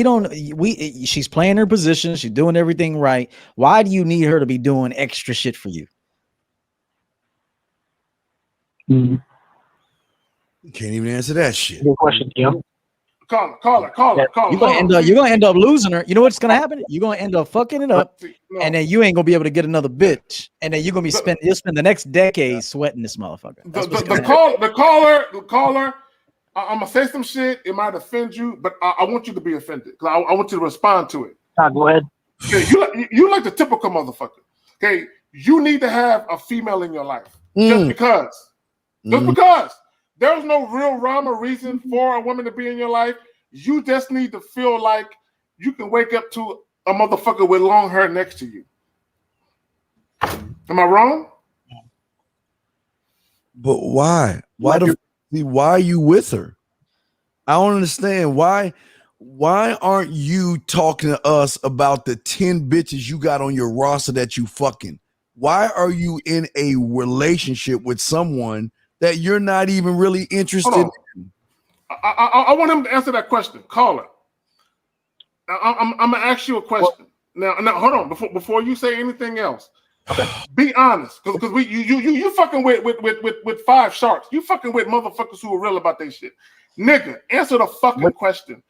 she's playing her position, she's doing everything right. Why do you need her to be doing extra shit for you? You can't even answer that shit. Good question, Kim. Call her. You're gonna end up losing her. You know what's gonna happen? You're gonna end up fucking it up, and then you ain't gonna be able to get another bitch, and then you're gonna be you'll spend the next decade sweating this motherfucker. The caller. I'm gonna say some shit. It might offend you, but I want you to be offended because I want you to respond to it. Go ahead. Okay, you like the typical motherfucker. Okay, you need to have a female in your life just because. There's no real rhyme or reason for a woman to be in your life. You just need to feel like you can wake up to a motherfucker with long hair next to you. Am I wrong? But why? Why are you with her? I don't understand. Why aren't you talking to us about the 10 bitches you got on your roster that you fucking? Why are you in a relationship with someone that you're not even really interested in? I want him to answer that question. Caller. Now, I'm gonna ask you a question. Now, hold on. Before you say anything else, be honest, because you fucking with 5 sharks. You fucking with motherfuckers who are real about their shit. Nigga, answer the fucking question.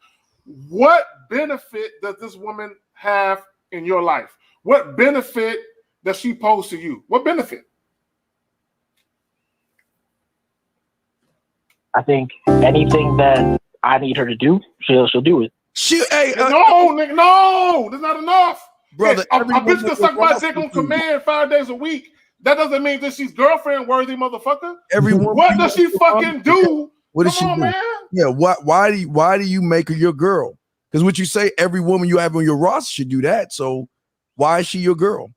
What benefit does this woman have in your life? What benefit does she pose to you? What benefit? I think anything that I need her to do, she'll do it. No, nigga, no, that's not enough, brother. A bitch can suck my dick on command 5 days a week. That doesn't mean that she's girlfriend worthy, motherfucker. What does she fucking do? What does she do? Man. Yeah, why do you make her your girl? Because what you say, every woman you have on your roster should do that. So why is she your girl?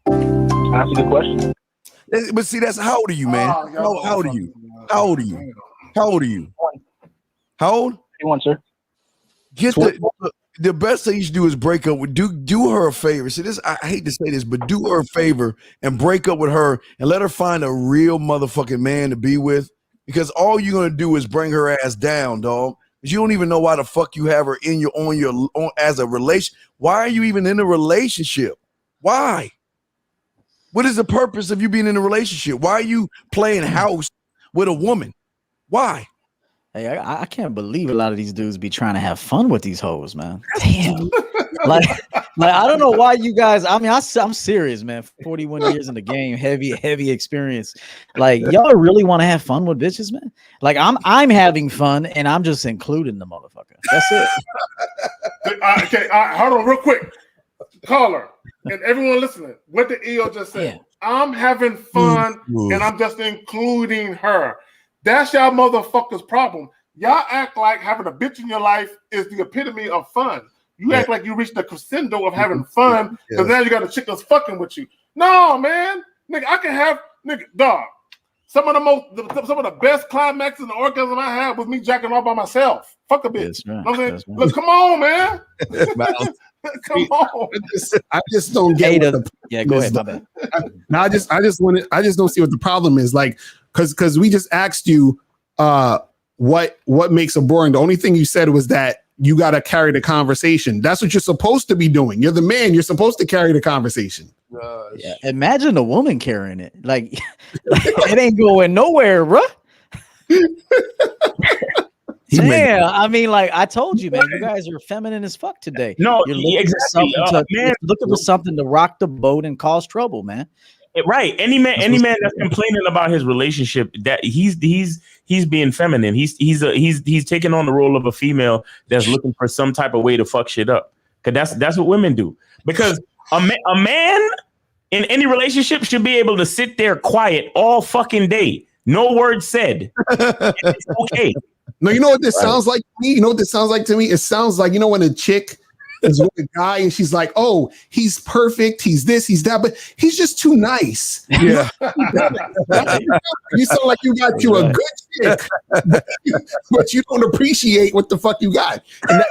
That's a good question. But see, that's how old are you, man? How old are you? How old are you? How old are you? How old? 21, sir. Get the best thing you should do is break up with do her a favor. See this, I hate to say this, but do her a favor and break up with her and let her find a real motherfucking man to be with. Because all you're gonna do is bring her ass down, dog. Because you don't even know why the fuck you have her in on as a relation. Why are you even in a relationship? Why? What is the purpose of you being in a relationship? Why are you playing house with a woman. Why? Hey, I can't believe a lot of these dudes be trying to have fun with these hoes, man. Damn. like I don't know why you guys. I mean, I'm serious, man. 41 years in the game, heavy experience. Like, y'all really want to have fun with bitches, man? Like, I'm having fun, and I'm just including the motherfucker. That's it. Okay, hold on, real quick. Caller and everyone listening, what did EO just say? Yeah. I'm having fun, and I'm just including her. That's y'all motherfuckers' problem. Y'all act like having a bitch in your life is the epitome of fun. You act like you reached the crescendo of having fun because now you got a chick that's fucking with you. No, man, nigga, I can have dog. Some of the best climaxes and orgasm I had was me jacking off by myself. Fuck a bitch. Right. You know what I'm saying? Look, come on, man. Come on. I just don't get. Go ahead. My bad. No, I just don't see what the problem is. Like, because we just asked you what makes it boring. The only thing you said was that you got to carry the conversation. That's what you're supposed to be doing. You're the man. You're supposed to carry the conversation. Yeah, imagine a woman carrying it. Like it ain't going nowhere, bro. Damn, I mean, like I told you, man, you guys are feminine as fuck today. No, you're looking exactly. looking for something to rock the boat and cause trouble, man. Right. Any man that's complaining about his relationship, that he's being feminine. He's taking on the role of a female that's looking for some type of way to fuck shit up. Cause that's what women do. Because a man in any relationship should be able to sit there quiet all fucking day. No word said. It's okay. No, you know what this sounds like to me? You know what this sounds like to me? It sounds like, you know, when a chick is with a guy and she's like, oh, he's perfect, he's this, he's that, but he's just too nice. Yeah. You sound like you got you a good chick, but you don't appreciate what the fuck you got. And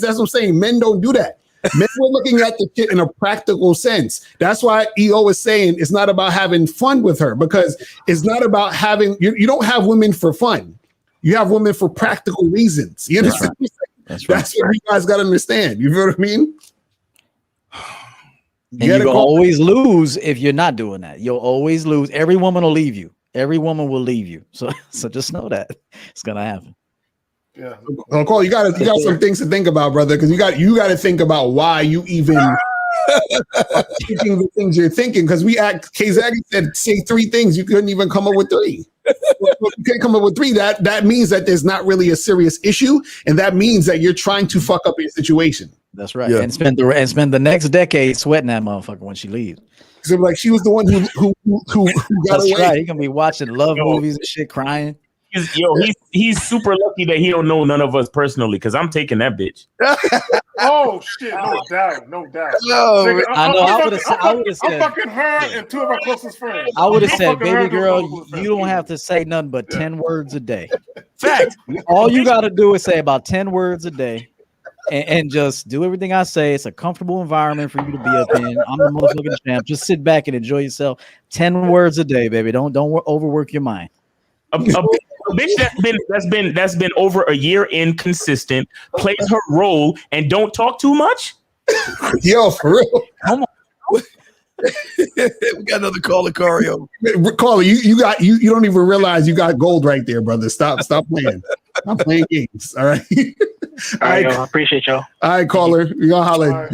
that's what I'm saying. Men don't do that. Men were looking at the shit in a practical sense. That's why EO is saying it's not about having fun with her, because it's not about having, you don't have women for fun. You have women for practical reasons. You understand? That's what you guys got to understand. You feel what I mean? And you always lose if you're not doing that. You'll always lose. Every woman will leave you. Every woman will leave you. So just know that it's gonna happen. Yeah. Well, Cole, you got some things to think about, brother, because you got to think about why you even thinking the things you're thinking. Because K-Zaggy said say 3 things, you couldn't even come up with 3. You can't come up with 3. That means that there's not really a serious issue, and that means that you're trying to fuck up your situation. That's right. Yeah. And spend the next decade sweating that motherfucker when she leaves. So like she was the one who got away. Right. He gonna be watching love movies and shit, crying. He's super lucky that he don't know none of us personally, because I'm taking that bitch. Oh shit! No doubt. No, nigga, I know. I would have said. I'm fucking her and 2 of our closest friends. I would have said, baby girl, you don't have to say nothing but 10 words a day. Fact. All you got to do is say about 10 words a day, and just do everything I say. It's a comfortable environment for you to be up in. I'm the motherfucking champ. Just sit back and enjoy yourself. 10 words a day, baby. Don't overwork your mind. A bitch that's been over a year inconsistent, plays her role, and don't talk too much. Yo, for real. Come on. We got another caller, Cario. Caller, you don't even realize you got gold right there, brother. Stop playing. Stop playing games. All right. All right, I appreciate y'all. All right, caller. We gonna holler.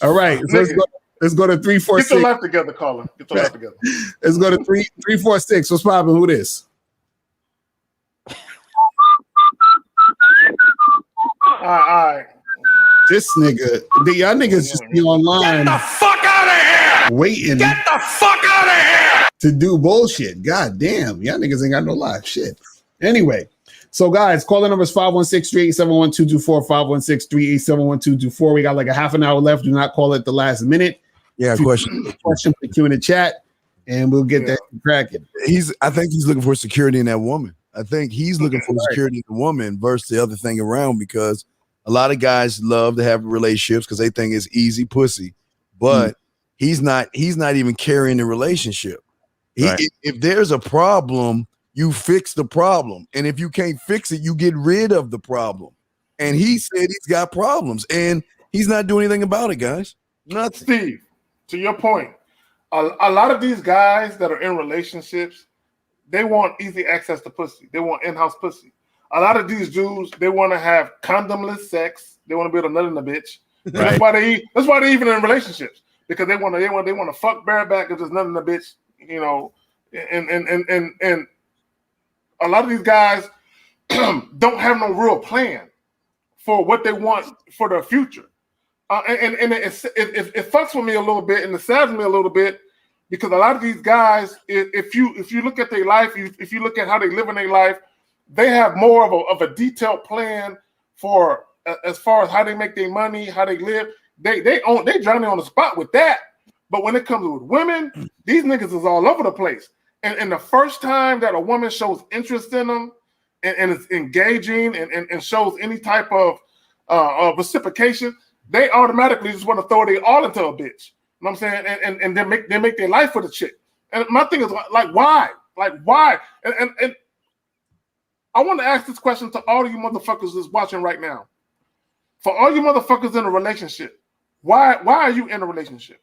All right. So let's go to 346. Get your life together, caller. Get your life together. Let's go to 346. What's popping? Who this? All right. This nigga, y'all niggas just be online. Get the fuck out of here! Waiting. Get the fuck out of here! To do bullshit. God damn. Y'all niggas ain't got no life. Shit. Anyway, so guys, call the numbers 516-387-1224, 516-387-1224. We got like a half an hour left. Do not call it the last minute. Yeah, question, put you in the chat, and we'll get that cracking. I think he's looking for security in that woman. I think he's looking for security in the woman versus the other thing around, because a lot of guys love to have relationships because they think it's easy pussy, but he's not even carrying the relationship. If there's a problem, you fix the problem. And if you can't fix it, you get rid of the problem. And he said he's got problems and he's not doing anything about it, guys. Nothing. Steve, to your point, a lot of these guys that are in relationships, they want easy access to pussy. They want in-house pussy. A lot of these dudes, they want to have condomless sex. They want to be able to nut in the bitch. Right. That's why they even in relationships, because they want to fuck bareback and just nut in the bitch, you know. And a lot of these guys don't have no real plan for what they want for their future. And it fucks with me a little bit, and it saddens me a little bit, because a lot of these guys, if you look at their life, if you look at how they live in their life, they have more of a detailed plan for as far as how they make their money, how they live. They Johnny on the spot with that. But when it comes with women, these niggas is all over the place. And the first time that a woman shows interest in them and is engaging and shows any type of reciprocation, they automatically just want to throw it all into a bitch. You know what I'm saying? And they make their life for the chick. And my thing is like, why? Like, why? And I want to ask this question to all of you motherfuckers that's watching right now. For all you motherfuckers in a relationship, why are you in a relationship?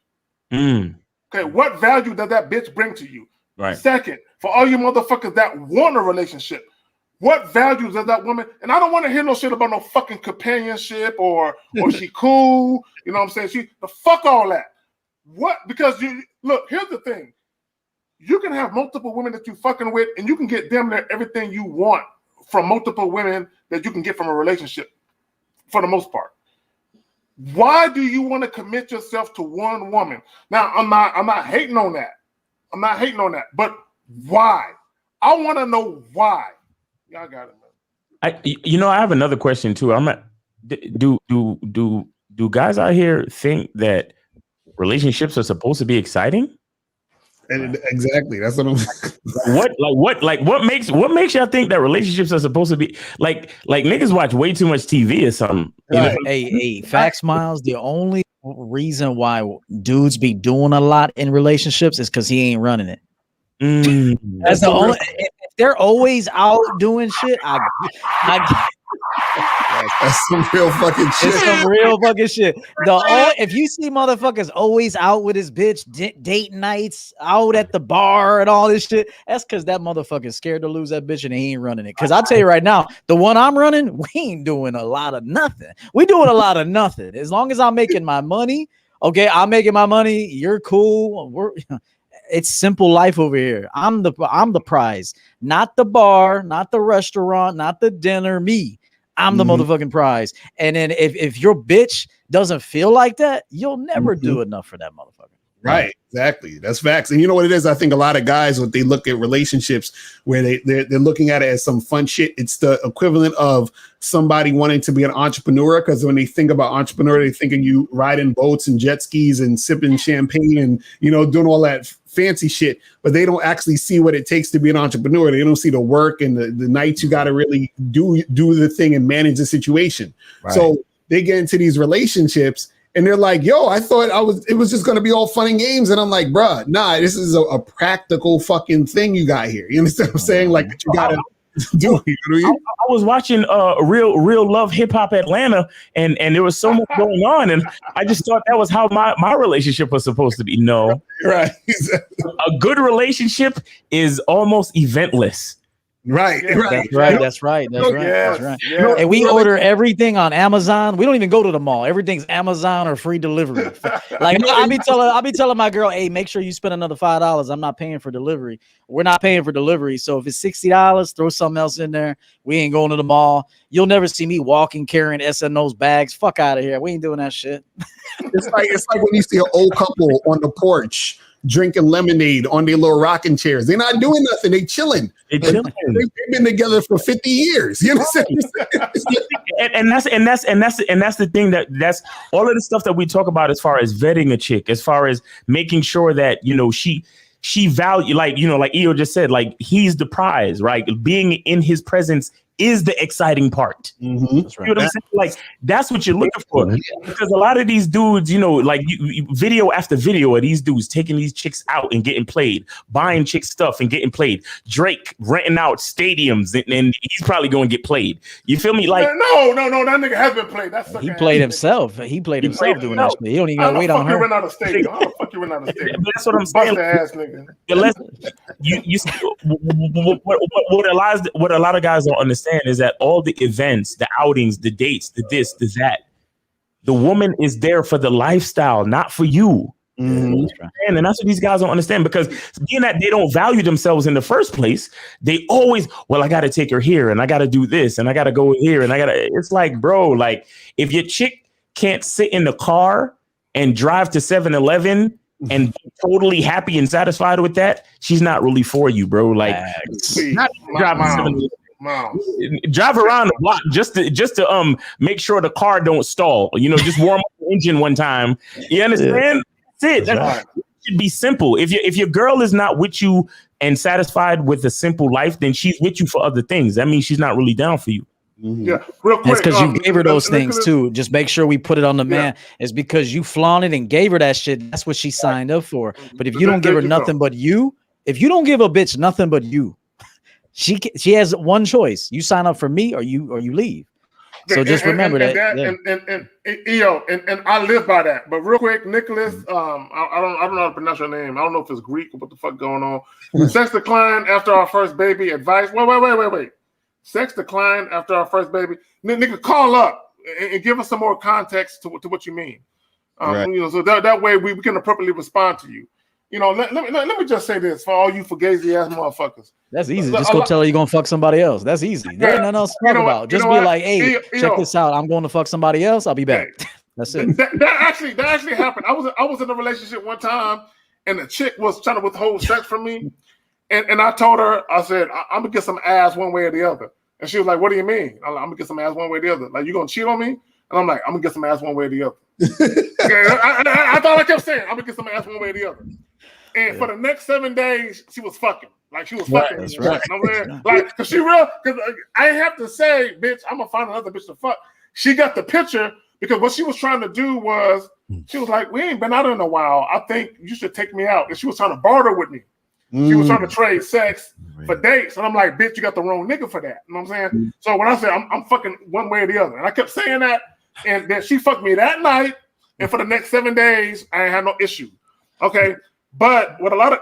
Okay, what value does that bitch bring to you? Right. Second, for all you motherfuckers that want a relationship, what value does that woman? And I don't want to hear no shit about no fucking companionship or she cool. You know what I'm saying? Fuck all that. What? Because you look, here's the thing. You can have multiple women that you fucking with, and you can get damn near everything you want from multiple women that you can get from a relationship, for the most part. Why do you want to commit yourself to one woman? Now, I'm not hating on that. I'm not hating on that. But why? I want to know why. Y'all got it, man. I have another question too. Do guys out here think that relationships are supposed to be exciting? And exactly, that's what I'm. What makes y'all think that relationships are supposed to be like niggas watch way too much TV or something? Right. Hey, facts, Miles. The only reason why dudes be doing a lot in relationships is because he ain't running it. That's the only. If they're always out doing shit, that's some real fucking shit. It's some real fucking shit. If you see motherfuckers always out with his bitch, date nights, out at the bar and all this shit, that's because that motherfucker's scared to lose that bitch and he ain't running it. Because I'll tell you right now, the one I'm running, we ain't doing a lot of nothing. We doing a lot of nothing. As long as I'm making my money, okay, I'm making my money. You're cool. It's simple life over here. I'm the prize, not the bar, not the restaurant, not the dinner. Me. I'm the motherfucking prize. And then if your bitch doesn't feel like that, you'll never do enough for that motherfucker. Right, exactly. That's facts. And you know what it is? I think a lot of guys, when they look at relationships where they're looking at it as some fun shit, it's the equivalent of somebody wanting to be an entrepreneur, because when they think about entrepreneur, they think of you riding boats and jet skis and sipping champagne and, you know, doing all that fancy shit, but they don't actually see what it takes to be an entrepreneur. They don't see the work and the nights you got to really do the thing and manage the situation. Right. So they get into these relationships and they're like, yo, I thought it was just going to be all fun and games. And I'm like, bruh, nah, this is a practical fucking thing you got here. You understand what I'm saying? Like, you got to do it. You know? I was watching Real Love Hip Hop Atlanta, and there was so much going on, and I just thought that was how my relationship was supposed to be. No, right. A good relationship is almost eventless. Right, Yeah. right. That's right. Yes. And we order everything on Amazon. We don't even go to the mall. Everything's Amazon or free delivery. Like I'll be telling my girl, hey, make sure you spend another $5. I'm not paying for delivery. We're not paying for delivery. So if it's $60, throw something else in there. We ain't going to the mall. You'll never see me walking carrying SNO's bags. Fuck out of here. We ain't doing that shit. It's like when you see an old couple on the porch drinking lemonade on their little rocking chairs. They're not doing nothing. They chilling. They've been together for 50 years. You understand? and that's the thing that's all of the stuff that we talk about as far as vetting a chick, as far as making sure that, you know, she value, like, you know, like Eo just said, like he's the prize, right? Being in his presence is the exciting part. Mm-hmm. That's right. You know what I'm saying? Like that's what you're looking for. Because a lot of these dudes, you know, like video after video of these dudes taking these chicks out and getting played, buying chick stuff and getting played. Drake renting out stadiums and he's probably going to get played. You feel me? Like no, that nigga has been played. That's he played himself. He played himself doing that shit. He don't even wait on her. How the fuck you run out of stadium? That's what I'm saying. Ass nigga. Unless you what a lot of guys don't understand is that all the events, the outings, the dates, the this, the that, the woman is there for the lifestyle, not for you. Mm-hmm. And that's what these guys don't understand, because being that they don't value themselves in the first place, they always, well, I got to take her here and I got to do this and I got to go here and it's like, bro, like if your chick can't sit in the car and drive to 7-Eleven and be totally happy and satisfied with that, she's not really for you, bro. Like not drive around the block just to make sure the car don't stall, you know, just warm up the engine one time. You understand? That's it. It should be simple. If your girl is not with you and satisfied with a simple life, then she's with you for other things. That means she's not really down for you. Mm-hmm. Yeah, real quick. It's because you gave her those things too. Just make sure we put it on the man. It's because you flaunted and gave her that shit. That's what she signed up for. But if you don't give her nothing but you, if you don't give a bitch nothing but you, she has one choice. You sign up for me or you leave. So just remember that. And I live by that. But real quick, Nicholas, I don't know how to pronounce your name. I don't know if it's Greek or what the fuck going on. Sex decline after our first baby. Advice. Wait. Sex decline after our first baby. Nigga, call up and give us some more context to what you mean. Right. You know, so that way we can appropriately respond to you. You know, let me just say this for all you fugazi ass motherfuckers. That's easy. Just go tell her you're gonna fuck somebody else. That's easy. There ain't nothing else to talk about. Just be like, hey, check this out. I'm going to fuck somebody else. I'll be back. That's it. That actually happened. I was in a relationship one time, and the chick was trying to withhold sex from me. And I told her, I said, I'm gonna get some ass one way or the other. And she was like, what do you mean? I'm gonna get some ass one way or the other. Like, you gonna cheat on me? And I'm like, I'm gonna get some ass one way or the other. Okay, I thought I kept saying, I'm gonna get some ass one way or the other. And for the next 7 days, she was fucking. Like, she was fucking. That's right. You know what I'm saying? Like, cause I didn't have to say, bitch, I'm gonna find another bitch to fuck. She got the picture because what she was trying to do was, she was like, we ain't been out in a while. I think you should take me out. And she was trying to barter with me. She was trying to trade sex for dates. And I'm like, bitch, you got the wrong nigga for that. You know what I'm saying? So when I said I'm fucking one way or the other, and I kept saying that, and then she fucked me that night, and for the next 7 days, I ain't had no issue. Okay. But a lot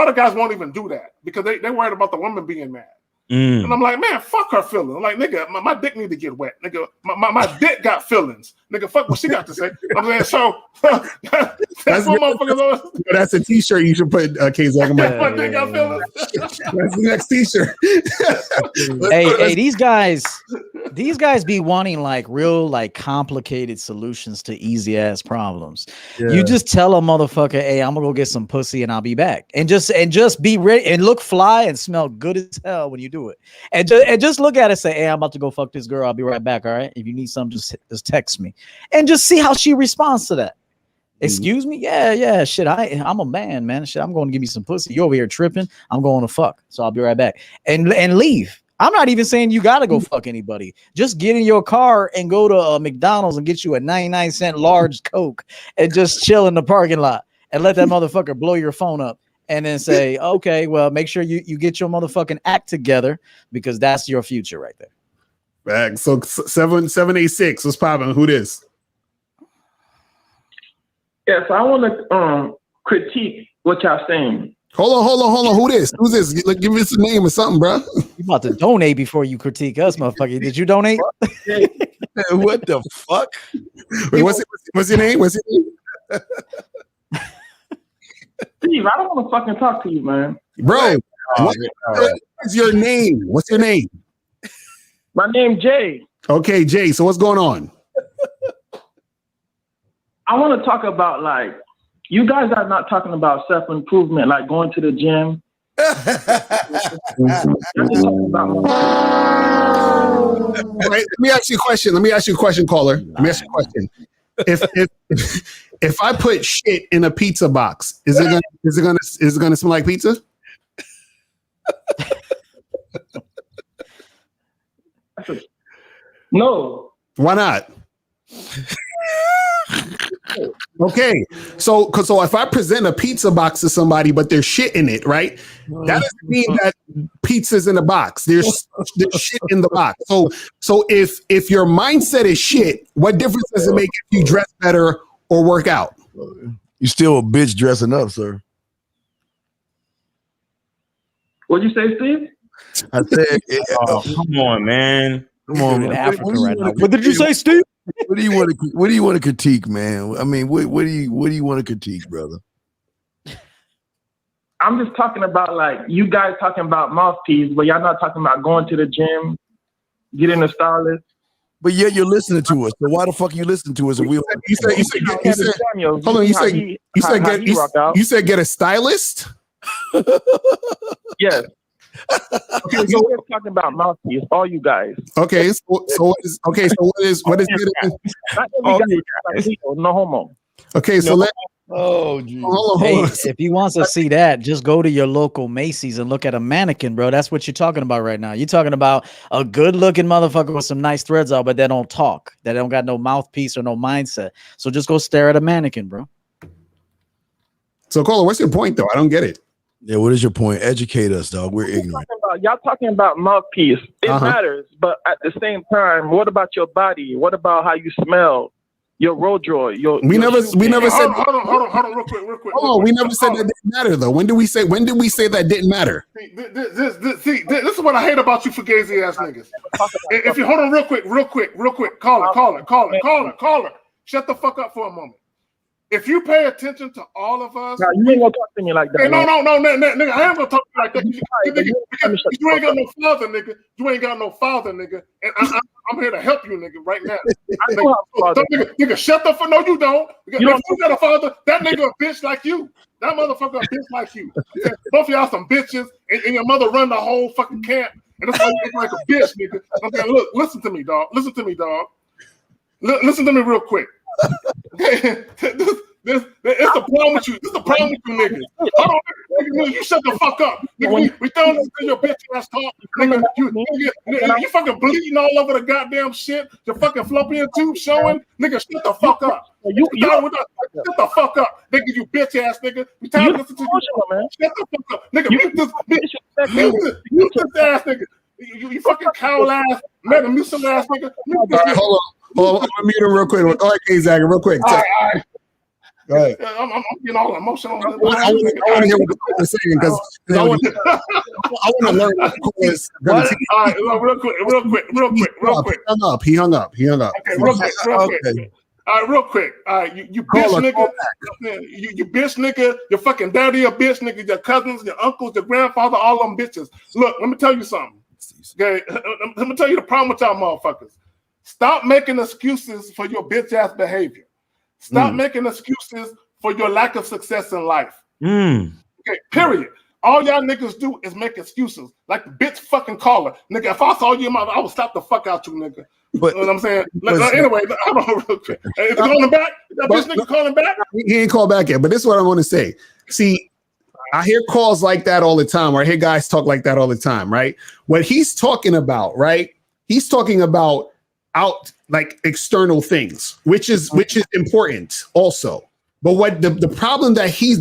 of guys won't even do that because they worried about the woman being mad. And I'm like, man, fuck her feelings. I'm like, nigga, my dick need to get wet. Nigga, my dick got feelings. Nigga, fuck what she got to say. I'm saying, so that's what motherfuckers always. That's a t-shirt you should put, K-Zag. My dick got feelings. That's the next t-shirt. hey, these guys be wanting like real, like complicated solutions to easy ass problems. Yeah. You just tell a motherfucker, hey, I'm gonna go get some pussy and I'll be back. And just be ready and look fly and smell good as hell when you do it. And just look at it and say, hey, I'm about to go fuck this girl. I'll be right back. All right. If you need something, just text me. And just see how she responds to that. Excuse me? Yeah. Shit, I'm a man. Shit, I'm going to give me some pussy. You over here tripping. I'm going to fuck. So I'll be right back. And leave. I'm not even saying you got to go fuck anybody. Just get in your car and go to McDonald's and get you a 99-cent large Coke and just chill in the parking lot and let that motherfucker blow your phone up. And then say, okay, well, make sure you get your motherfucking act together because that's your future right there. Back. So 786. What's popping? Who this? Yes, I want to critique what y'all saying. Hold on. Who this? Who's this? Give us a name or something, bro. You about to donate before you critique us, motherfucker. Did you donate? What the fuck? Wait, what's your name? What's your name? Steve, I don't want to fucking talk to you, man. Bro, what's your name? What's your name? My name Jay. Okay, Jay. So what's going on? I want to talk about, like, you guys are not talking about self-improvement, like going to the gym. Right, let me ask you a question, caller. Let me ask you a question. If I put shit in a pizza box, is it gonna smell like pizza? No. Why not? Okay, so if I present a pizza box to somebody, but there's shit in it, right? That doesn't mean that pizza's in a box. There's shit in the box. So if your mindset is shit, what difference does it make if you dress better or work out? You still a bitch dressing up, sir. What'd you say, Steve? I said, come on, man. Come on, in man. Africa right now. What did you say, Steve? What do you want to critique, man? I mean, what do you want to critique, brother? I'm just talking about like you guys talking about mouthpiece, but y'all not talking about going to the gym, getting a stylist. But yet you're listening to us. So why the fuck you listening to us? And you said get a stylist. Yes. Okay, so we're talking about mouthpiece, all you guys. Okay, so what is Not every guy, no homo. Okay, so let. Oh, geez. Hold Hey, on. if he wants to see that, just go to your local Macy's and look at a mannequin, bro. That's what you're talking about right now. You're talking about a good-looking motherfucker with some nice threads out, but they don't talk. They don't got no mouthpiece or no mindset. So just go stare at a mannequin, bro. So, Cola, what's your point, though? I don't get it. Yeah, what is your point? Educate us, dog. We're ignorant. Y'all talking about mouthpiece. It matters, but at the same time, what about your body? What about how you smell? Your wardrobe. We never said. Hold on, real quick. Oh, we never said that didn't matter, though. When did we say that didn't matter? This is what I hate about you fugazi ass niggas. If you hold on real quick, caller. Shut the fuck up for a moment. If you pay attention to all of us, now, you ain't gonna talk to me like that. Hey, no, nigga, I am gonna talk to you like that. You ain't got no father, nigga. You ain't got no father, nigga. And I'm here to help you, nigga, right now. Nigga, shut the fuck. No, you don't. If you got a father, that nigga a bitch like you. That motherfucker a bitch like you. Both of y'all some bitches, and your mother run the whole fucking camp, and it's like a bitch, nigga. Okay, look, listen to me, dog. Listen to me real quick. Okay, it's the problem with you. This is the problem with you niggas. Hold on, nigga, you shut the fuck up. Nigga, we throwing this to your bitch ass talk. Nigga, you fucking bleeding all over the goddamn shit. Your fucking fallopian tube showing. Nigga, shut the fuck up. Shut the fuck up, nigga. You bitch ass nigga. We tired of listening to you, man. Shut the fuck up, nigga. Mute this ass nigga. You fucking cow ass, Metamucil ass nigga. Hold on. I'm gonna mute him real quick. Go ahead, K-Zag, real quick. All right. Go ahead. I'm getting all emotional. I want to hear what the Cole is saying because I want to learn what the Cole is going to teach. All right, real quick. He hung up. Okay, real quick. All right, real quick. All right, you bitch nigga. You bitch nigga. Your fucking daddy a bitch nigga. Your cousins, your uncles, your grandfather, all them bitches. Look, let me tell you something. Okay, let me tell you the problem with y'all motherfuckers. Stop making excuses for your bitch ass behavior. Stop making excuses for your lack of success in life. Okay, period. All y'all niggas do is make excuses. Like the bitch fucking caller. Nigga, if I saw you in my, I would slap the fuck out you, nigga. But, you know what I'm saying? Anyway, I don't know real quick. Is he calling back? That bitch nigga calling back? He ain't called back yet, but this is what I want to say. See, I hear calls like that all the time, or I hear guys talk like that all the time, right? What he's talking about, right? He's talking about out like external things, which is important also. But what the problem that he's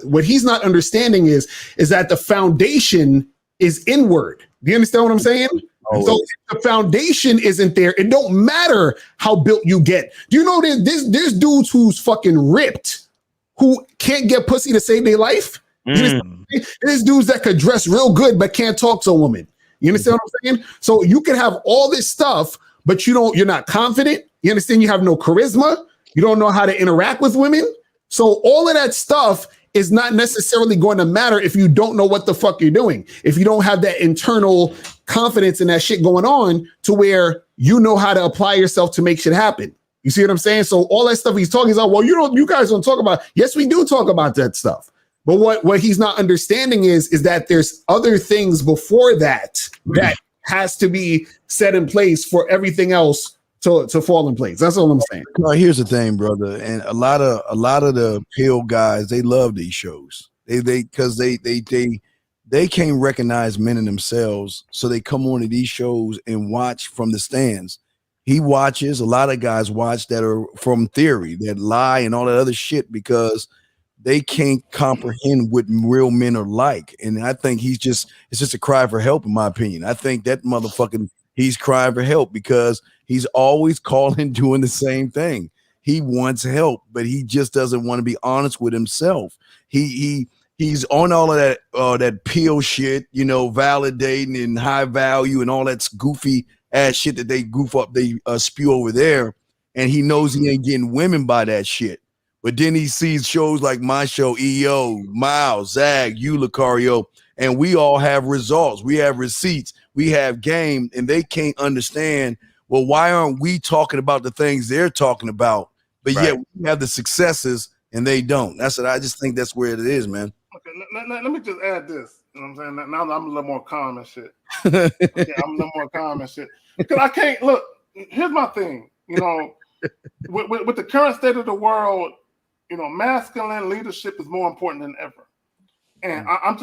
what he's not understanding is that the foundation is inward. Do you understand what I'm saying? Oh. So if the foundation isn't there, it don't matter how built you get. Do you know there's dudes who's fucking ripped who can't get pussy to save their life? There's dudes that could dress real good but can't talk to a woman. You understand what I'm saying? So you can have all this stuff, but you're not confident. You understand? You have no charisma. You don't know how to interact with women. So all of that stuff is not necessarily going to matter if you don't know what the fuck you're doing. If you don't have that internal confidence in that shit going on to where you know how to apply yourself to make shit happen. You see what I'm saying? So all that stuff he's talking about, well, you guys don't talk about. Yes, we do talk about that stuff. But what he's not understanding is that there's other things before that has to be set in place for everything else to fall in place. That's all I'm saying. No, here's the thing, brother, and a lot of the pill guys, they love these shows. They they can't recognize men in themselves, so they come on to these shows and watch from the stands. He watches, a lot of guys watch that are from theory, that lie and all that other shit because they can't comprehend what real men are like. And I think it's just a cry for help, in my opinion. I think that motherfucking, he's crying for help because he's always calling, doing the same thing. He wants help, but he just doesn't want to be honest with himself. He's on all of that pill shit, validating and high value and all that goofy ass shit that they spew over there. And he knows he ain't getting women by that shit. But then he sees shows like my show, EO, Miles, Zag, you, Lucario, and we all have results. We have receipts. We have game, and they can't understand, well, why aren't we talking about the things they're talking about? But yet we have the successes, and they don't. I just think that's where it is, man. Okay, let me just add this. You know what I'm saying? Now I'm a little more calm and shit. I'm a little more calm and shit. Because I can't, look, here's my thing. With the current state of the world, masculine leadership is more important than ever. And I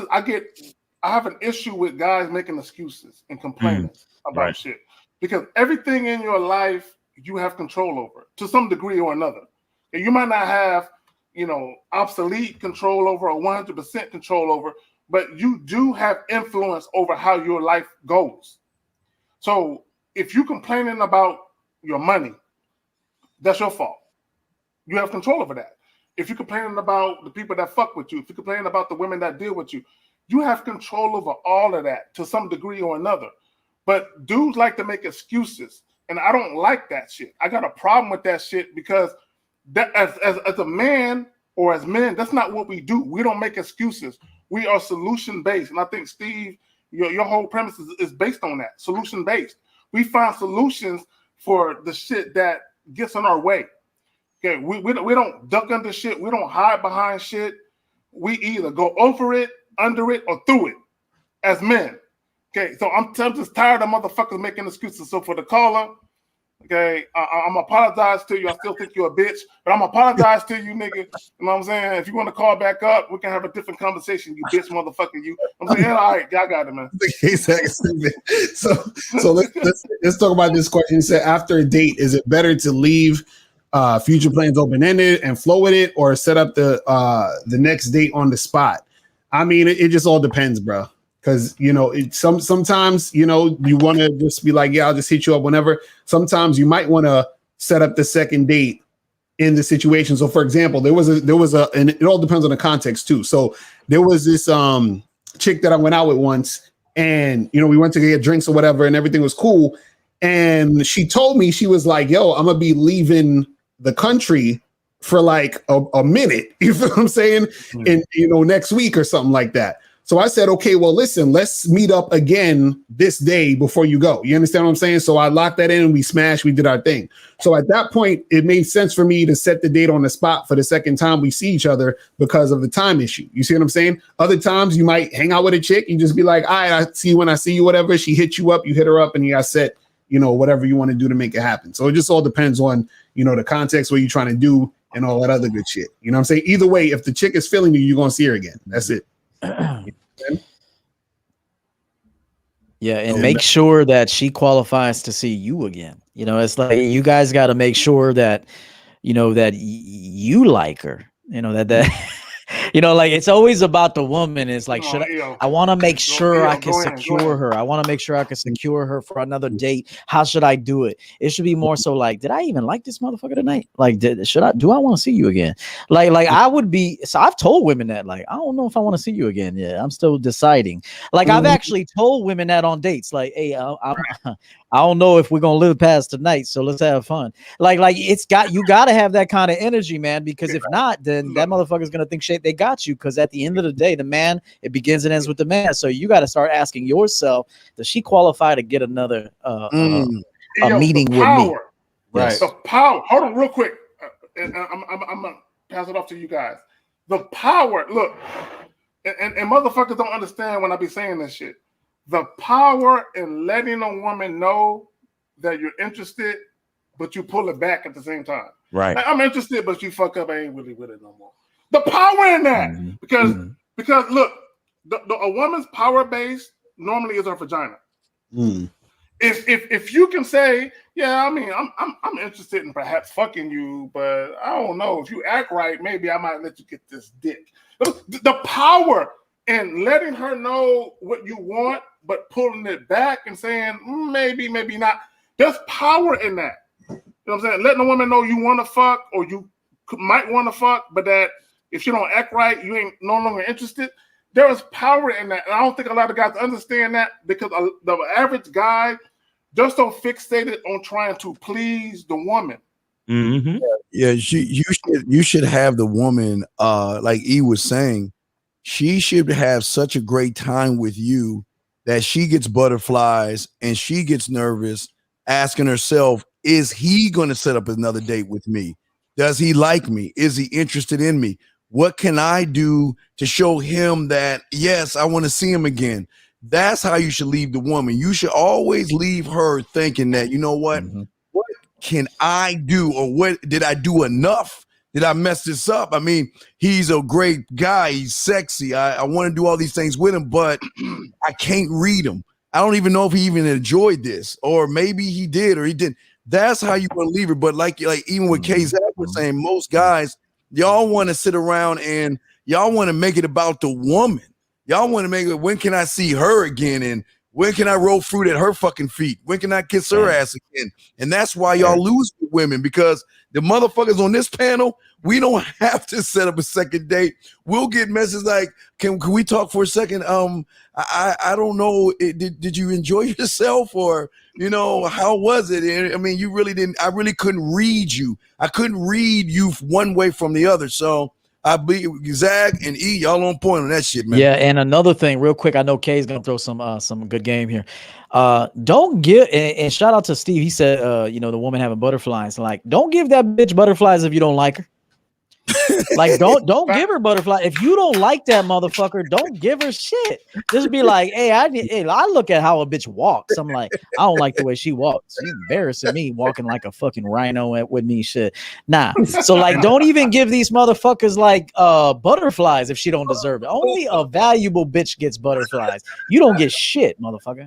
have an issue with guys making excuses and complaining about shit. Because everything in your life you have control over to some degree or another. And you might not have, obsolete control over or 100% control over, but you do have influence over how your life goes. So if you're complaining about your money, that's your fault. You have control over that. If you're complaining about the people that fuck with you, if you're complaining about the women that deal with you, you have control over all of that to some degree or another. But dudes like to make excuses, and I don't like that shit. I got a problem with that shit because that as a man or as men, that's not what we do. We don't make excuses. We are solution based, and I think Steve, your whole premise is based on that, solution based. We find solutions for the shit that gets in our way. Okay, we don't duck under shit. We don't hide behind shit. We either go over it, under it, or through it as men. Okay, so I'm just tired of motherfuckers making excuses. So for the caller, okay, I'm apologize to you. I still think you're a bitch, but I'm apologize to you, nigga. You know what I'm saying? If you want to call back up, we can have a different conversation, you bitch motherfucker. You. I'm saying, all right, y'all got it, man. So let's talk about this question. He said, after a date, is it better to leave future plans open-ended and flow with it, or set up the next date on the spot? I mean, it just all depends, bro. Because sometimes you want to just be like, yeah, I'll just hit you up whenever. Sometimes you might want to set up the second date in the situation. So, for example, there was a, and it all depends on the context too. So there was this chick that I went out with once, and we went to get drinks or whatever, and everything was cool. And she told me, she was like, yo, I'm gonna be leaving the country for like a minute. You feel what I'm saying? And next week or something like that. So I said, okay, well, listen, let's meet up again this day before you go. You understand what I'm saying? So I locked that in, we smashed, we did our thing. So at that point, it made sense for me to set the date on the spot for the second time we see each other because of the time issue. You see what I'm saying? Other times you might hang out with a chick, you just be like, all right, I see you when I see you, whatever. She hit you up, you hit her up, and you got set, whatever you want to do to make it happen. So it just all depends on, the context, what you're trying to do and all that other good shit. You know what I'm saying? Either way, if the chick is feeling you, you're going to see her again. That's it. Yeah, and make sure that she qualifies to see you again. It's like you guys got to make sure that that you like her. That like it's always about the woman. It's like, I want to make sure I can secure her. I want to make sure I can secure her for another date. How should I do it? It should be more so like, did I even like this motherfucker tonight? Like, do I want to see you again? Like I would be. So I've told women that, like, I don't know if I want to see you again. Yeah, I'm still deciding. Like I've actually told women that on dates. Like, hey, I don't know if we're gonna live past tonight, so let's have fun. Like you gotta have that kind of energy, man, because if not, then that motherfucker's gonna think shit they got you. Because at the end of the day, the man, it begins and ends with the man. So you got to start asking yourself, does she qualify to get another meeting with me? Right. The power. Hold on, real quick, and I'm gonna pass it off to you guys. The power. Look, and motherfuckers don't understand when I be saying this shit. The power in letting a woman know that you're interested, but you pull it back at the same time. Right. Like, I'm interested, but you fuck up. I ain't really with it no more. The power in that, because look, a woman's power base normally is her vagina. Mm. If you can say, yeah, I mean, I'm interested in perhaps fucking you, but I don't know, if you act right, maybe I might let you get this dick. The power in letting her know what you want, but pulling it back and saying maybe not. There's power in that. You know what I'm saying? Letting a woman know you want to fuck or you might want to fuck, but that if she don't act right, you ain't no longer interested. There is power in that. And I don't think a lot of guys understand that because the average guy just don't fixate it on trying to please the woman. Mm-hmm. Yeah, you should have the woman, like E was saying, she should have such a great time with you that she gets butterflies and she gets nervous, asking herself, is he going to set up another date with me? Does he like me? Is he interested in me? What can I do to show him that, yes, I want to see him again? That's how you should leave the woman. You should always leave her thinking that, you know what? What can I do? Or what did I do enough? Did I mess this up? I mean, he's a great guy. He's sexy. I want to do all these things with him, but I can't read him. I don't even know if he even enjoyed this, or maybe he did or he didn't. That's how you want to leave her. But like even with KZ was saying, most guys, y'all want to sit around and y'all want to make it about the woman. Y'all want to make it, when can I see her again? And when can I roll fruit at her fucking feet? When can I kiss her ass again? And that's why y'all lose with women, because the motherfuckers on this panel, we don't have to set up a second date. We'll get messages like, can we talk for a second? I don't know. Did you enjoy yourself, or, you know, how was it? And, I mean, you really didn't. I really couldn't read you. I couldn't read you one way from the other. So I believe Zag and E, y'all on point on that shit, man. Yeah, and another thing, real quick, I know Kay's gonna throw some good game here. Don't give and shout out to Steve. He said, you know, the woman having butterflies. Like, don't give that bitch butterflies if you don't like her. Like, don't give her butterfly. If you don't like that motherfucker, don't give her shit. Just be like, hey, I look at how a bitch walks. I'm like, I don't like the way she walks. She's embarrassing me walking like a fucking rhino with me shit. Nah. So like, don't even give these motherfuckers like butterflies if she don't deserve it. Only a valuable bitch gets butterflies. You don't get shit, motherfucker.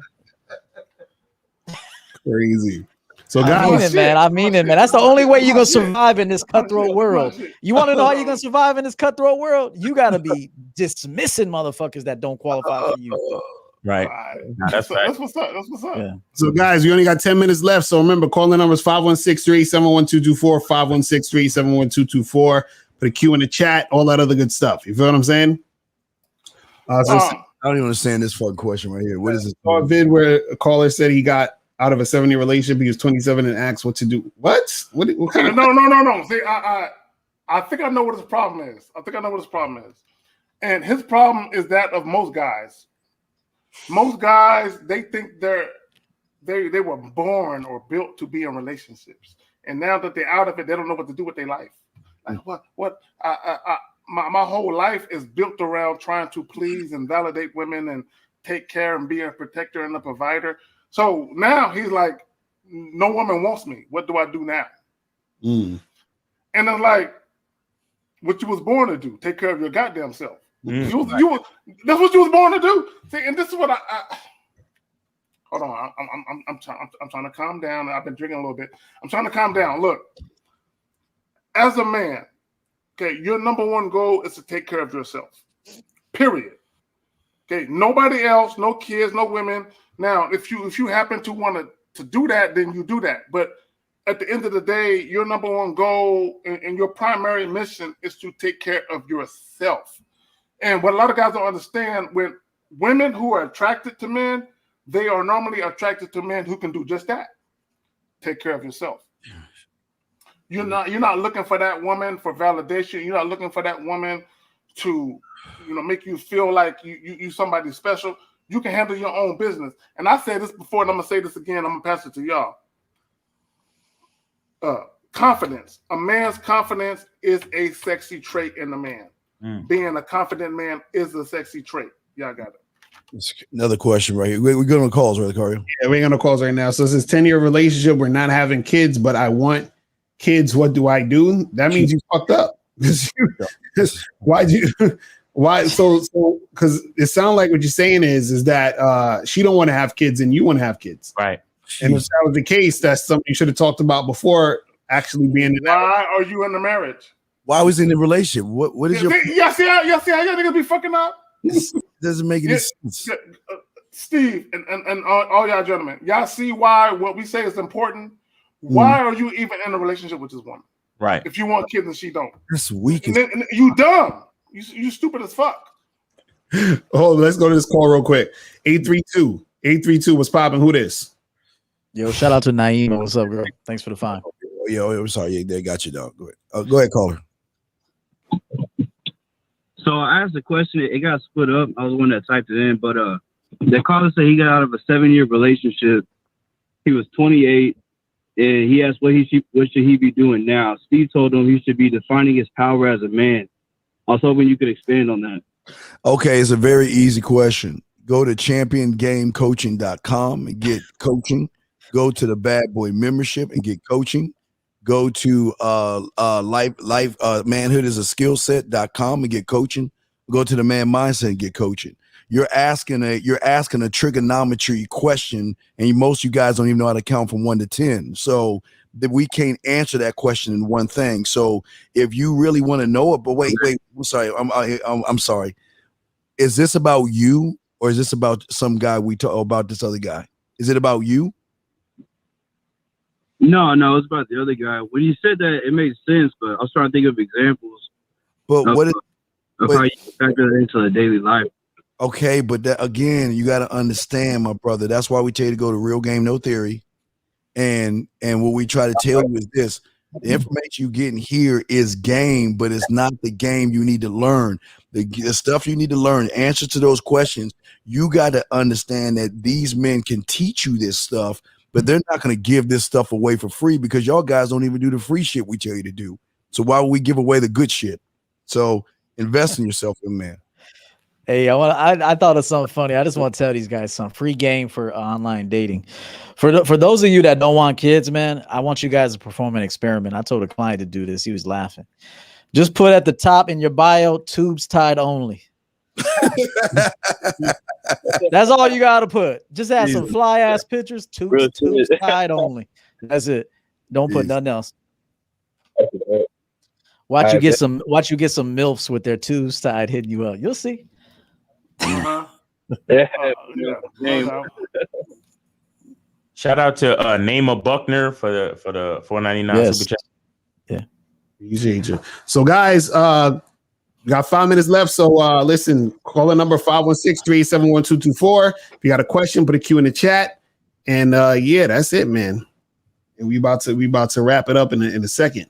Crazy. So I mean it, man. That's the only way you're gonna survive in this cutthroat world. You want to know how you're gonna survive in this cutthroat world? You gotta be dismissing motherfuckers that don't qualify for you. Right. That's what's up. That's what's up. Yeah. So guys, we only got 10 minutes left. So remember, call the numbers 516-371-224, 516-371-224. Put a Q in the chat, all that other good stuff. You feel what I'm saying? I don't even understand this fucking question right here. What is this? A vid where a caller said he got out of a 7-year relationship. He was 27 and asked what to do. What kind of? No. See, I think I know what his problem is. And his problem is that of most guys. Most guys, they think they were born or built to be in relationships, and now that they're out of it, they don't know what to do with their life. Like my whole life is built around trying to please and validate women and take care and be a protector and a provider. So now he's like, no woman wants me. What do I do now? And I'm like, what you was born to do? Take care of your goddamn self. That's what you was born to do. See, and this is what I hold on. I'm trying to calm down. I've been drinking a little bit. I'm trying to calm down. Look, as a man, okay, your number one goal is to take care of yourself. Period. Okay, nobody else, no kids, no women. Now, if you happen to want to do that, then you do that. But at the end of the day, your number one goal and your primary mission is to take care of yourself. And what a lot of guys don't understand, when women who are attracted to men, they are normally attracted to men who can do just that. Take care of yourself. You're not looking for that woman for validation. You're not looking for that woman to, make you feel like you somebody special. You can handle your own business. And I said this before, and I'm going to say this again. I'm going to pass it to y'all. Confidence. A man's confidence is a sexy trait in a man. Being a confident man is a sexy trait. Y'all got it. Another question right here. We're going to calls, right, Cario? Yeah, we're going to calls right now. So this is 10-year relationship. We're not having kids, but I want kids. What do I do? That means you fucked up. Why'd Why? So because it sounds like what you're saying is that she don't want to have kids and you want to have kids, right? And if that was the case, that's something you should have talked about before actually being in. Why are you in the marriage? Why was in the relationship? What is your? Yeah, see how y'all niggas be fucking up. Doesn't make any sense. Steve and all y'all gentlemen, y'all see why what we say is important. Why are you even in a relationship with this woman? Right. If you want kids and she don't, that's weak. And you dumb. You stupid as fuck. Oh, let's go to this call real quick. 832. What's popping? Who this? Yo, shout out to Naeem. What's up, girl? Thanks for the fine. Yo, I'm sorry. Yeah, they got you, dog. Go ahead. Go ahead, caller. So I asked a question. It got split up. I was the one that typed it in, but the caller said he got out of a 7-year relationship. He was 28, and he asked what should he be doing now. Steve told him he should be defining his power as a man. I was hoping you could expand on that. Okay, it's a very easy question. Go to championgamecoaching.com and get coaching. Go to the Bad Boy membership and get coaching. Go to manhood is a skill set.com and get coaching. Go to the man mindset and get coaching. You're asking a trigonometry question, and most of you guys don't even know how to count from 1 to 10. So that we can't answer that question in one thing. So if you really want to know it, but wait, I'm sorry. I'm sorry. Is this about you or is this about some guy we talk about this other guy? Is it about you? No, it's about the other guy. When you said that, it made sense, but I was trying to think of examples. But of how you factor that into the daily life. Okay, but that again, you got to understand, my brother. That's why we tell you to go to Real Game No Theory. And what we try to tell you is this: the information you getting here is game, but it's not the game you need to learn. The stuff you need to learn, answers to those questions, you got to understand that these men can teach you this stuff, but they're not going to give this stuff away for free because y'all guys don't even do the free shit we tell you to do. So why would we give away the good shit? So invest in yourself, man. Hey, I thought of something funny. I just want to tell these guys something. Free game for online dating. For those of you that don't want kids, man, I want you guys to perform an experiment. I told a client to do this. He was laughing. Just put at the top in your bio, tubes tied only. That's all you got to put. Just add some fly ass pictures, tubes tied only. That's it. Don't put nothing else. Watch you get some MILFs with their tubes tied hitting you up. You'll see. Shout out to Naima Buckner for the $4.99 super chat. Yeah, appreciate you. So guys, we got 5 minutes left. So listen, call the number 516-387-1224. If you got a question, put a Q in the chat. And yeah, that's it, man. And we about to wrap it up in a second.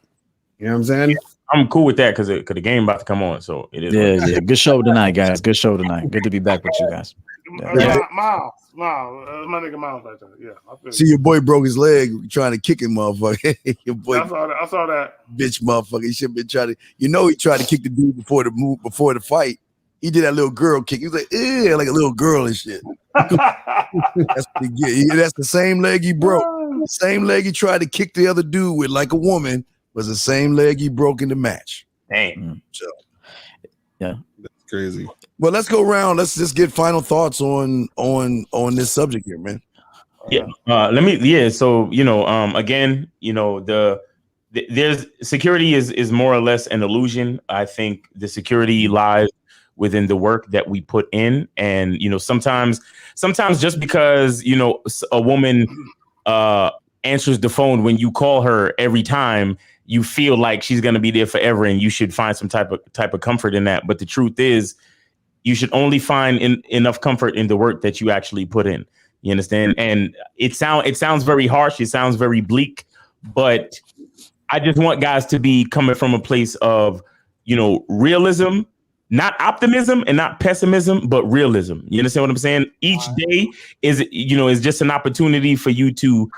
You know what I'm saying? I'm cool with that because the game about to come on, so it is. Yeah. Good show tonight, guys. Good show tonight. Good to be back with you guys. Miles, my nigga Miles right there. Yeah, see your boy broke his leg trying to kick him, motherfucker. Your boy, I saw that. Bitch, motherfucker. He should have been trying to. He tried to kick the dude before the fight. He did that little girl kick. He was like, yeah, like a little girl and shit. That's what he get. That's the same leg he broke. The same leg he tried to kick the other dude with, like a woman. Was the same leg he broke in the match. Dang. So, yeah, that's crazy. Well, let's go around. Let's just get final thoughts on this subject here, man. Yeah. So again, there's security is more or less an illusion. I think the security lies within the work that we put in, and sometimes just because a woman answers the phone when you call her every time, you feel like she's going to be there forever and you should find some type of comfort in that. But the truth is, you should only find enough comfort in the work that you actually put in. You understand? And it sounds very harsh. It sounds very bleak, but I just want guys to be coming from a place of, realism, not optimism and not pessimism, but realism. You understand what I'm saying? Each day is just an opportunity for you to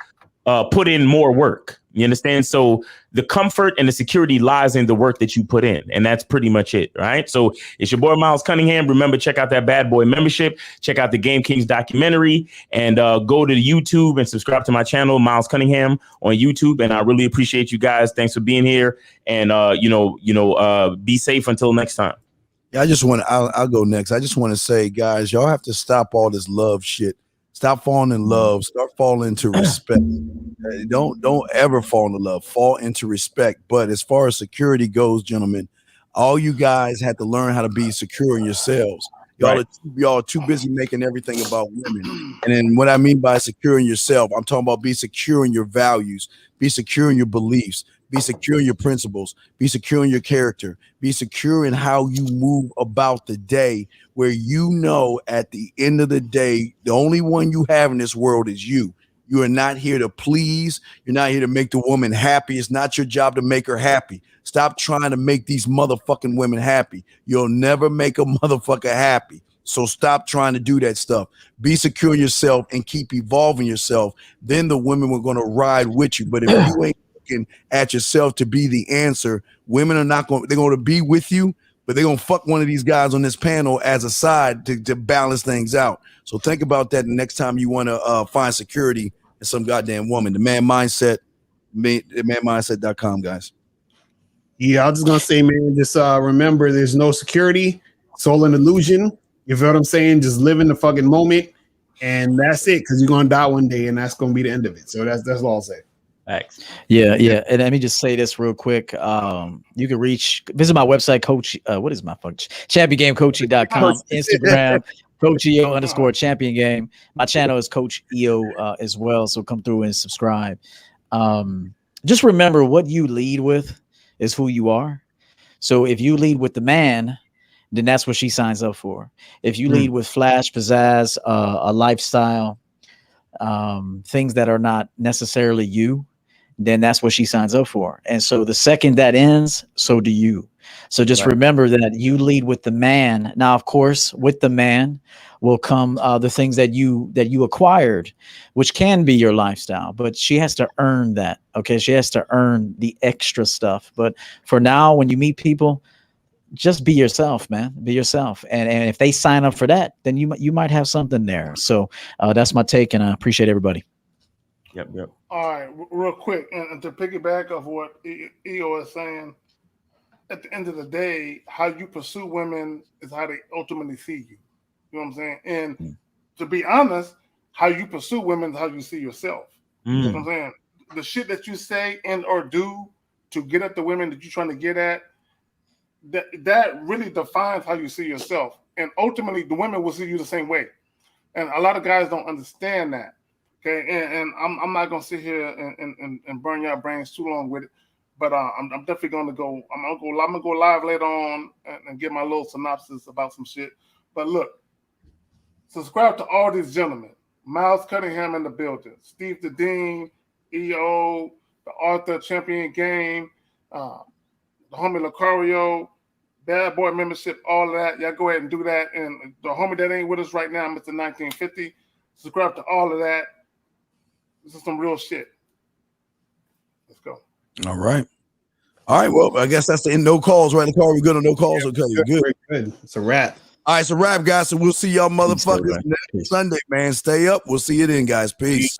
put in more work. You understand? So the comfort and the security lies in the work that you put in. And that's pretty much it. Right. So it's your boy, Miles Cunningham. Remember, check out that Bad Boy membership. Check out the Game Kings documentary and go to YouTube and subscribe to my channel, Miles Cunningham, on YouTube. And I really appreciate you guys. Thanks for being here. And, be safe until next time. Yeah, I'll go next. I just want to say, guys, y'all have to stop all this love shit. Stop falling in love. Start falling into respect. Don't ever fall into love. Fall into respect. But as far as security goes, gentlemen, all you guys have to learn how to be secure in yourselves. Y'all are too busy making everything about women. And then what I mean by secure in yourself, I'm talking about be secure in your values, be secure in your beliefs, be secure in your principles, be secure in your character, be secure in how you move about the day, where you know at the end of the day, the only one you have in this world is you. You are not here to please. You're not here to make the woman happy. It's not your job to make her happy. Stop trying to make these motherfucking women happy. You'll never make a motherfucker happy. So stop trying to do that stuff. Be secure in yourself and keep evolving yourself. Then the women are going to ride with you. But if you ain't looking at yourself to be the answer, women are not going. They're going to be with you, but they're going to fuck one of these guys on this panel as a side to balance things out. So think about that the next time you want to find security in some goddamn woman. The Man Mindset, manmindset.com, guys. Yeah, I was just gonna say, man, just remember there's no security. It's all an illusion. You feel what I'm saying? Just live in the fucking moment, and that's it, because you're gonna die one day, and that's gonna be the end of it. So that's all I'll say. Thanks. Yeah. And let me just say this real quick. You can visit my website, Coach. What is my championgamecoaching.com, Instagram, Coach EO _champion game. My channel is Coach EO as well. So come through and subscribe. Just remember, what you lead with is who you are. So if you lead with the man, then that's what she signs up for. If you lead with flash, pizzazz, a lifestyle, things that are not necessarily you, then that's what she signs up for. And so the second that ends, so do you. So just remember that you lead with the man. Now, of course, with the man will come the things that you acquired, which can be your lifestyle, but she has to earn that. Okay. She has to earn the extra stuff. But for now, when you meet people, just be yourself, man. Be yourself. And if they sign up for that, then you might have something there. So that's my take, and I appreciate everybody. Yep. All right, real quick, and to piggyback off what EO is saying, at the end of the day, how you pursue women is how they ultimately see you. You know what I'm saying? And to be honest, how you pursue women is how you see yourself. You know what I'm saying? The shit that you say and or do to get at the women that you're trying to get at, that really defines how you see yourself. And ultimately, the women will see you the same way. And a lot of guys don't understand that. Okay, and I'm not gonna sit here and burn your brains too long with it, but I'm definitely gonna go. I'm gonna go live later on and give my little synopsis about some shit. But look, subscribe to all these gentlemen: Miles Cunningham in the building, Steve the Dean, EO, the Arthur Champion Game, the homie Lucario, Bad Boy membership, all of that. Y'all go ahead and do that. And the homie that ain't with us right now, Mr. 1950, subscribe to all of that. This is some real shit. Let's go. All right. Well, I guess that's the end. No calls, right? The call, we're good on no calls. Okay, good. It's a wrap. All right, it's a wrap, guys. So we'll see y'all motherfuckers next Sunday, man. Stay up. We'll see you then, guys. Peace.